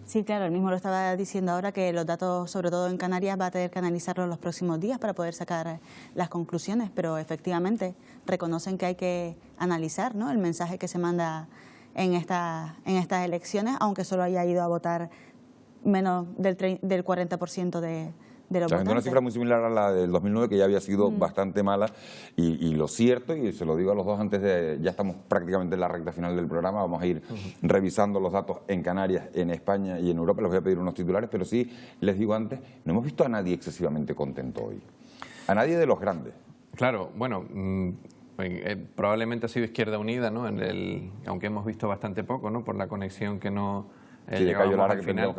Sí, claro, él mismo lo estaba diciendo ahora, que los datos, sobre todo en Canarias, va a tener que analizarlos los próximos días para poder sacar las conclusiones, pero efectivamente reconocen que hay que analizar, ¿no?, el mensaje que se manda en estas elecciones, aunque solo haya ido a votar menos del 40% de los votantes. Una cifra muy similar a la del 2009, que ya había sido bastante mala, y lo cierto, y se lo digo a los dos antes de, ya estamos prácticamente en la recta final del programa, vamos a ir revisando los datos en Canarias, en España y en Europa. Les voy a pedir unos titulares, pero sí, les digo antes, no hemos visto a nadie excesivamente contento hoy, a nadie de los grandes. Claro, bueno, probablemente ha sido Izquierda Unida, ¿no? Aunque hemos visto bastante poco, ¿no?, por la conexión que no llegábamos al final,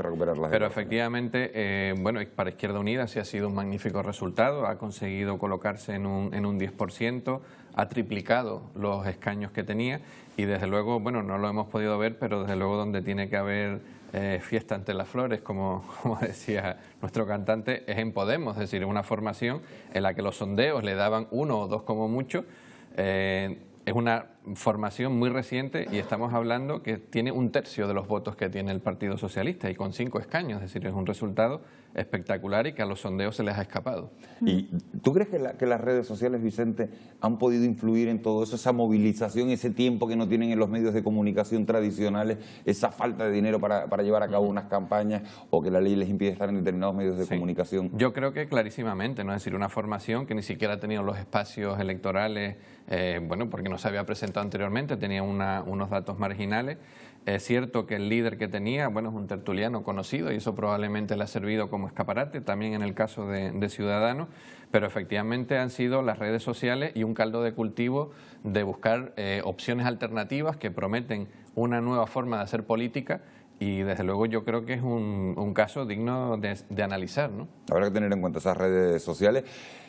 pero efectivamente, bueno, para Izquierda Unida sí ha sido un magnífico resultado, ha conseguido colocarse en un 10%, ha triplicado los escaños que tenía y desde luego, bueno, no lo hemos podido ver, pero desde luego donde tiene que haber fiesta ante las flores, como decía nuestro cantante, es en Podemos, es decir, una formación en la que los sondeos le daban 1 o 2 como mucho. Es una formación muy reciente y estamos hablando que tiene 1/3 de los votos que tiene el Partido Socialista y con 5 escaños, es decir, es un resultado espectacular y que a los sondeos se les ha escapado. ¿Y tú crees que las redes sociales, Vicente, han podido influir en todo eso, esa movilización, ese tiempo que no tienen en los medios de comunicación tradicionales, esa falta de dinero para llevar a cabo unas campañas o que la ley les impide estar en determinados medios de comunicación? Yo creo que clarísimamente, ¿no? Es decir, una formación que ni siquiera ha tenido los espacios electorales, bueno, porque no se había presentado anteriormente, tenía unos datos marginales. Es cierto que el líder que tenía, bueno, es un tertuliano conocido y eso probablemente le ha servido como escaparate, también en el caso de Ciudadanos, pero efectivamente han sido las redes sociales y un caldo de cultivo de buscar opciones alternativas que prometen una nueva forma de hacer política y desde luego yo creo que es un caso digno de analizar, ¿no? Habrá que tener en cuenta esas redes sociales.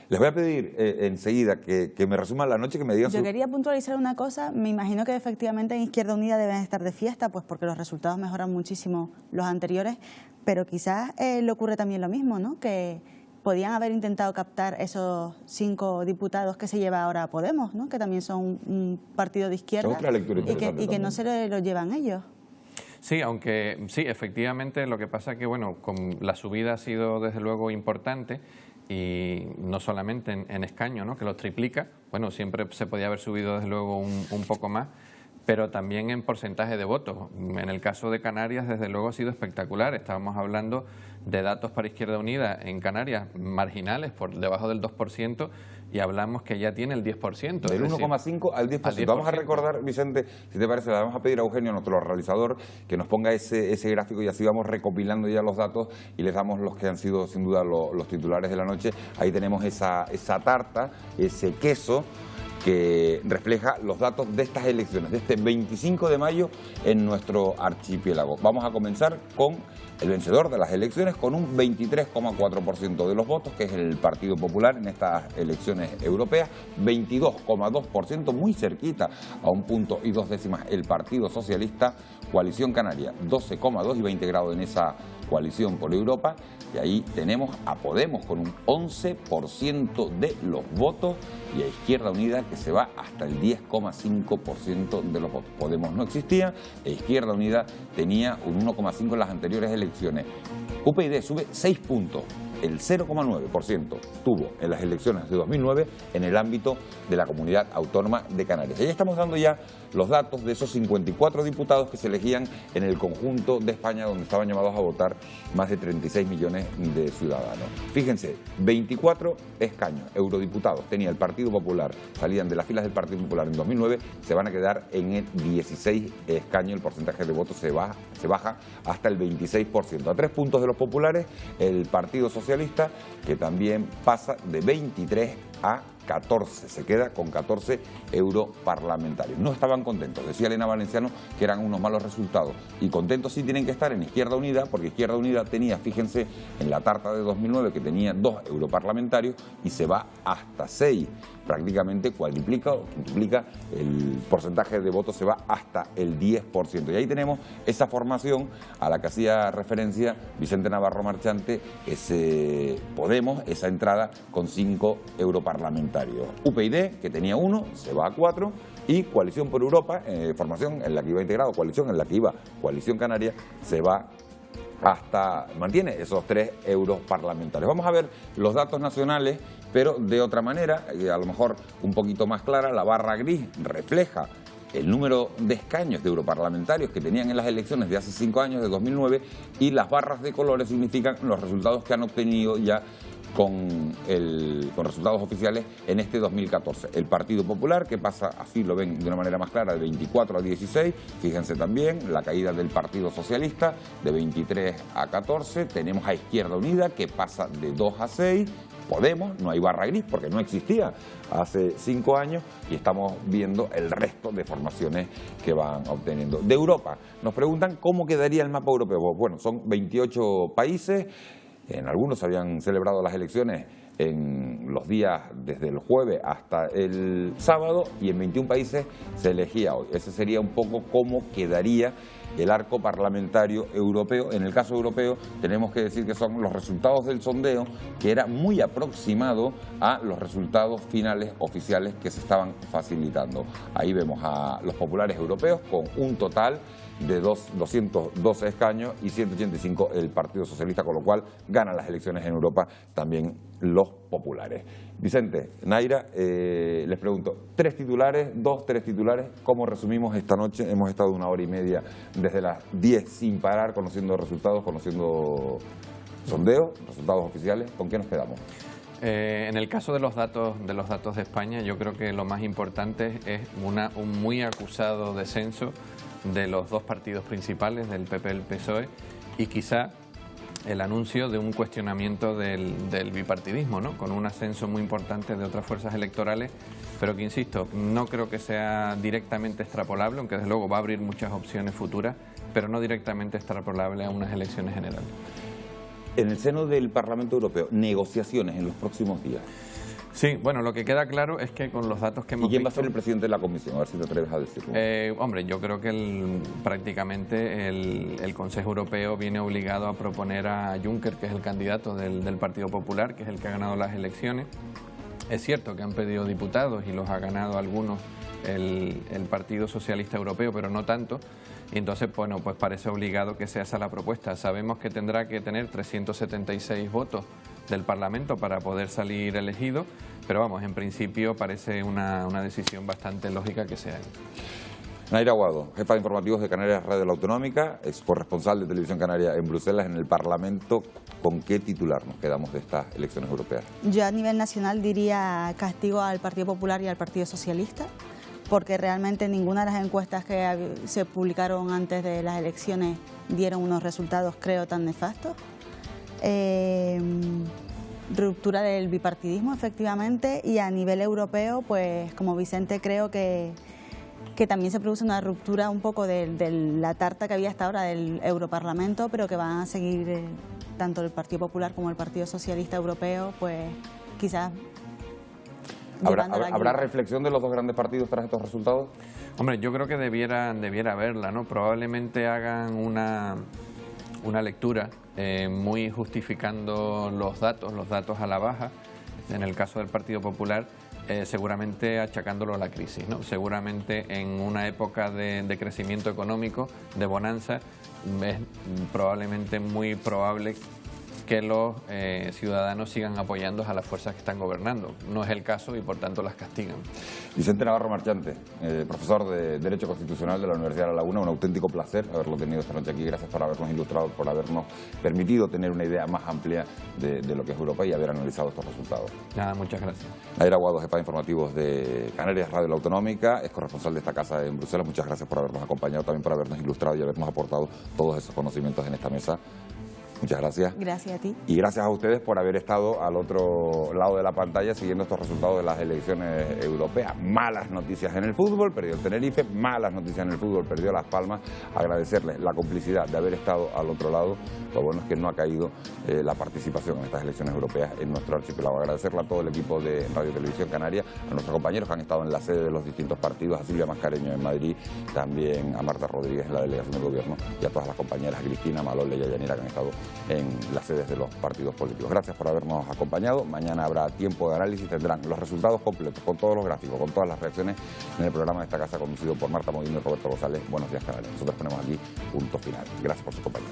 Les voy a pedir enseguida que me resuman la noche, que me digan... Yo quería puntualizar una cosa. Me imagino que efectivamente en Izquierda Unida deben estar de fiesta, pues porque los resultados mejoran muchísimo los anteriores, pero quizás le ocurre también lo mismo, ¿no? Que podían haber intentado captar esos 5 diputados que se lleva ahora Podemos, ¿no? Que también son un partido de izquierda. Otra lectura y que no se lo llevan ellos. Sí, aunque sí, efectivamente, lo que pasa es que, bueno, la subida ha sido desde luego importante y no solamente en escaño, ¿no? Que los triplica, bueno, siempre se podía haber subido desde luego un poco más, pero también en porcentaje de votos. En el caso de Canarias, desde luego, ha sido espectacular. Estábamos hablando de datos para Izquierda Unida en Canarias marginales, por debajo del 2%, y hablamos que ya tiene el 10%. Del 1,5 al 10%. Vamos a recordar, Vicente, si te parece, le vamos a pedir a Eugenio, nuestro realizador, que nos ponga ese gráfico y así vamos recopilando ya los datos y les damos los que han sido sin duda los titulares de la noche. Ahí tenemos esa tarta, ese queso que refleja los datos de estas elecciones, de este 25 de mayo en nuestro archipiélago. Vamos a comenzar con el vencedor de las elecciones con un 23,4% de los votos, que es el Partido Popular en estas elecciones europeas, 22,2%, muy cerquita, a 1,2 puntos el Partido Socialista, Coalición Canaria, 12,2 y 20 grados en esa coalición por Europa, y ahí tenemos a Podemos con un 11% de los votos y a Izquierda Unida que se va hasta el 10,5% de los votos. Podemos no existía e Izquierda Unida tenía un 1,5 en las anteriores elecciones. UPyD sube 6 puntos, el 0,9% tuvo en las elecciones de 2009 en el ámbito de la Comunidad Autónoma de Canarias. Y ahí estamos dando ya los datos de esos 54 diputados que se elegían en el conjunto de España, donde estaban llamados a votar más de 36 millones de ciudadanos. Fíjense, 24 escaños, eurodiputados, tenía el Partido Popular, salían de las filas del Partido Popular en 2009, se van a quedar en el 16 escaños, el porcentaje de votos se baja hasta el 26%. A 3 puntos de los populares, el Partido Socialista, que también pasa de 23 a 14, se queda con 14 europarlamentarios. No estaban contentos, decía Elena Valenciano, que eran unos malos resultados. Y contentos sí tienen que estar en Izquierda Unida, porque Izquierda Unida tenía, fíjense, en la tarta de 2009, que tenía 2 europarlamentarios y se va hasta 6. Prácticamente cuadriplica o quintuplica el porcentaje de votos, se va hasta el 10%. Y ahí tenemos esa formación a la que hacía referencia Vicente Navarro Marchante, ese Podemos, esa entrada con 5 europarlamentarios. UPyD, que tenía 1, se va a 4, y Coalición por Europa, formación en la que iba integrado, coalición en la que iba Coalición Canaria, se va hasta, mantiene esos 3 europarlamentarios. Vamos a ver los datos nacionales, pero de otra manera, a lo mejor un poquito más clara. La barra gris refleja el número de escaños de europarlamentarios que tenían en las elecciones de hace 5 años, de 2009, y las barras de colores significan los resultados que han obtenido ya con resultados oficiales en este 2014. El Partido Popular, que pasa, así lo ven de una manera más clara, de 24 a 16. Fíjense también la caída del Partido Socialista de 23 a 14. Tenemos a Izquierda Unida, que pasa de 2 a 6. Podemos, no hay barra gris porque no existía hace 5 años, y estamos viendo el resto de formaciones que van obteniendo. De Europa, nos preguntan cómo quedaría el mapa europeo. Bueno, son 28 países. En algunos habían celebrado las elecciones en los días desde el jueves hasta el sábado, y en 21 países se elegía hoy. Ese sería un poco cómo quedaría el arco parlamentario europeo. En el caso europeo tenemos que decir que son los resultados del sondeo, que era muy aproximado a los resultados finales oficiales que se estaban facilitando. Ahí vemos a los populares europeos con un total de 212 escaños y 185 el Partido Socialista, con lo cual ganan las elecciones en Europa también los populares. Vicente, Naira, les pregunto, tres titulares, ¿cómo resumimos esta noche? Hemos estado 1 hora y media desde las 10 sin parar, conociendo resultados, conociendo sondeos, resultados oficiales. ¿Con qué nos quedamos? En el caso de los datos de España, yo creo que lo más importante es un muy acusado descenso de los dos partidos principales, del PP y el PSOE, y quizá el anuncio de un cuestionamiento del bipartidismo, ¿no? Con un ascenso muy importante de otras fuerzas electorales, pero que, insisto, no creo que sea directamente extrapolable, aunque desde luego va a abrir muchas opciones futuras, pero no directamente extrapolable a unas elecciones generales. En el seno del Parlamento Europeo, negociaciones en los próximos días. Sí, bueno, lo que queda claro es que con los datos que hemos ¿Y quién va a visto, ser el presidente de la Comisión? A ver si te atreves a decirlo. Hombre, yo creo que prácticamente el Consejo Europeo viene obligado a proponer a Juncker, que es el candidato del Partido Popular, que es el que ha ganado las elecciones. Es cierto que han pedido diputados y los ha ganado algunos el Partido Socialista Europeo, pero no tanto. Y entonces, bueno, pues parece obligado que sea esa la propuesta. Sabemos que tendrá que tener 376 votos del Parlamento para poder salir elegido, pero vamos, en principio parece una decisión bastante lógica que sea. Naira Aguado, jefa de informativos de Canarias Radio La Autonómica, es corresponsal de Televisión Canaria en Bruselas, en el Parlamento. ¿Con qué titular nos quedamos de estas elecciones europeas? Yo a nivel nacional diría castigo al Partido Popular y al Partido Socialista, porque realmente ninguna de las encuestas que se publicaron antes de las elecciones dieron unos resultados, creo, tan nefastos. Ruptura del bipartidismo, efectivamente, y a nivel europeo, pues como Vicente, creo que también se produce una ruptura un poco de la tarta que había hasta ahora del Europarlamento, pero que van a seguir tanto el Partido Popular como el Partido Socialista Europeo, pues quizás... ¿Habrá reflexión de los dos grandes partidos tras estos resultados? Hombre, yo creo que debiera haberla, ¿no? Probablemente hagan una lectura muy justificando los datos a la baja. En el caso del Partido Popular, seguramente achacándolo a la crisis, ¿no? Seguramente en una época de crecimiento económico, de bonanza, es probablemente muy probable que los ciudadanos sigan apoyando a las fuerzas que están gobernando. No es el caso y por tanto las castigan. Vicente Navarro Marchante, profesor de Derecho Constitucional de la Universidad de La Laguna, un auténtico placer haberlo tenido esta noche aquí. Gracias por habernos ilustrado, por habernos permitido tener una idea más amplia de lo que es Europa y haber analizado estos resultados. Nada, muchas gracias. Naira Aguado, jefa de informativos de Canarias Radio La Autonómica, es corresponsal de esta casa en Bruselas. Muchas gracias por habernos acompañado, también por habernos ilustrado y habernos aportado todos esos conocimientos en esta mesa. Muchas gracias. Gracias a ti. Y gracias a ustedes por haber estado al otro lado de la pantalla siguiendo estos resultados de las elecciones europeas. Malas noticias en el fútbol, perdió el Tenerife, malas noticias en el fútbol, perdió Las Palmas. Agradecerles la complicidad de haber estado al otro lado. Lo bueno es que no ha caído la participación en estas elecciones europeas en nuestro archipiélago. Agradecerle a todo el equipo de Radio Televisión Canaria, a nuestros compañeros que han estado en la sede de los distintos partidos, a Silvia Mascareño en Madrid, también a Marta Rodríguez en la delegación del gobierno y a todas las compañeras, Cristina, Malole y Ayanira, que han estado en las sedes de los partidos políticos. Gracias por habernos acompañado. Mañana habrá tiempo de análisis, tendrán los resultados completos, con todos los gráficos, con todas las reacciones en el programa de esta casa conducido por Marta Modino y Roberto González. Buenos días, Canarias. Nosotros ponemos aquí punto final. Gracias por su compañía.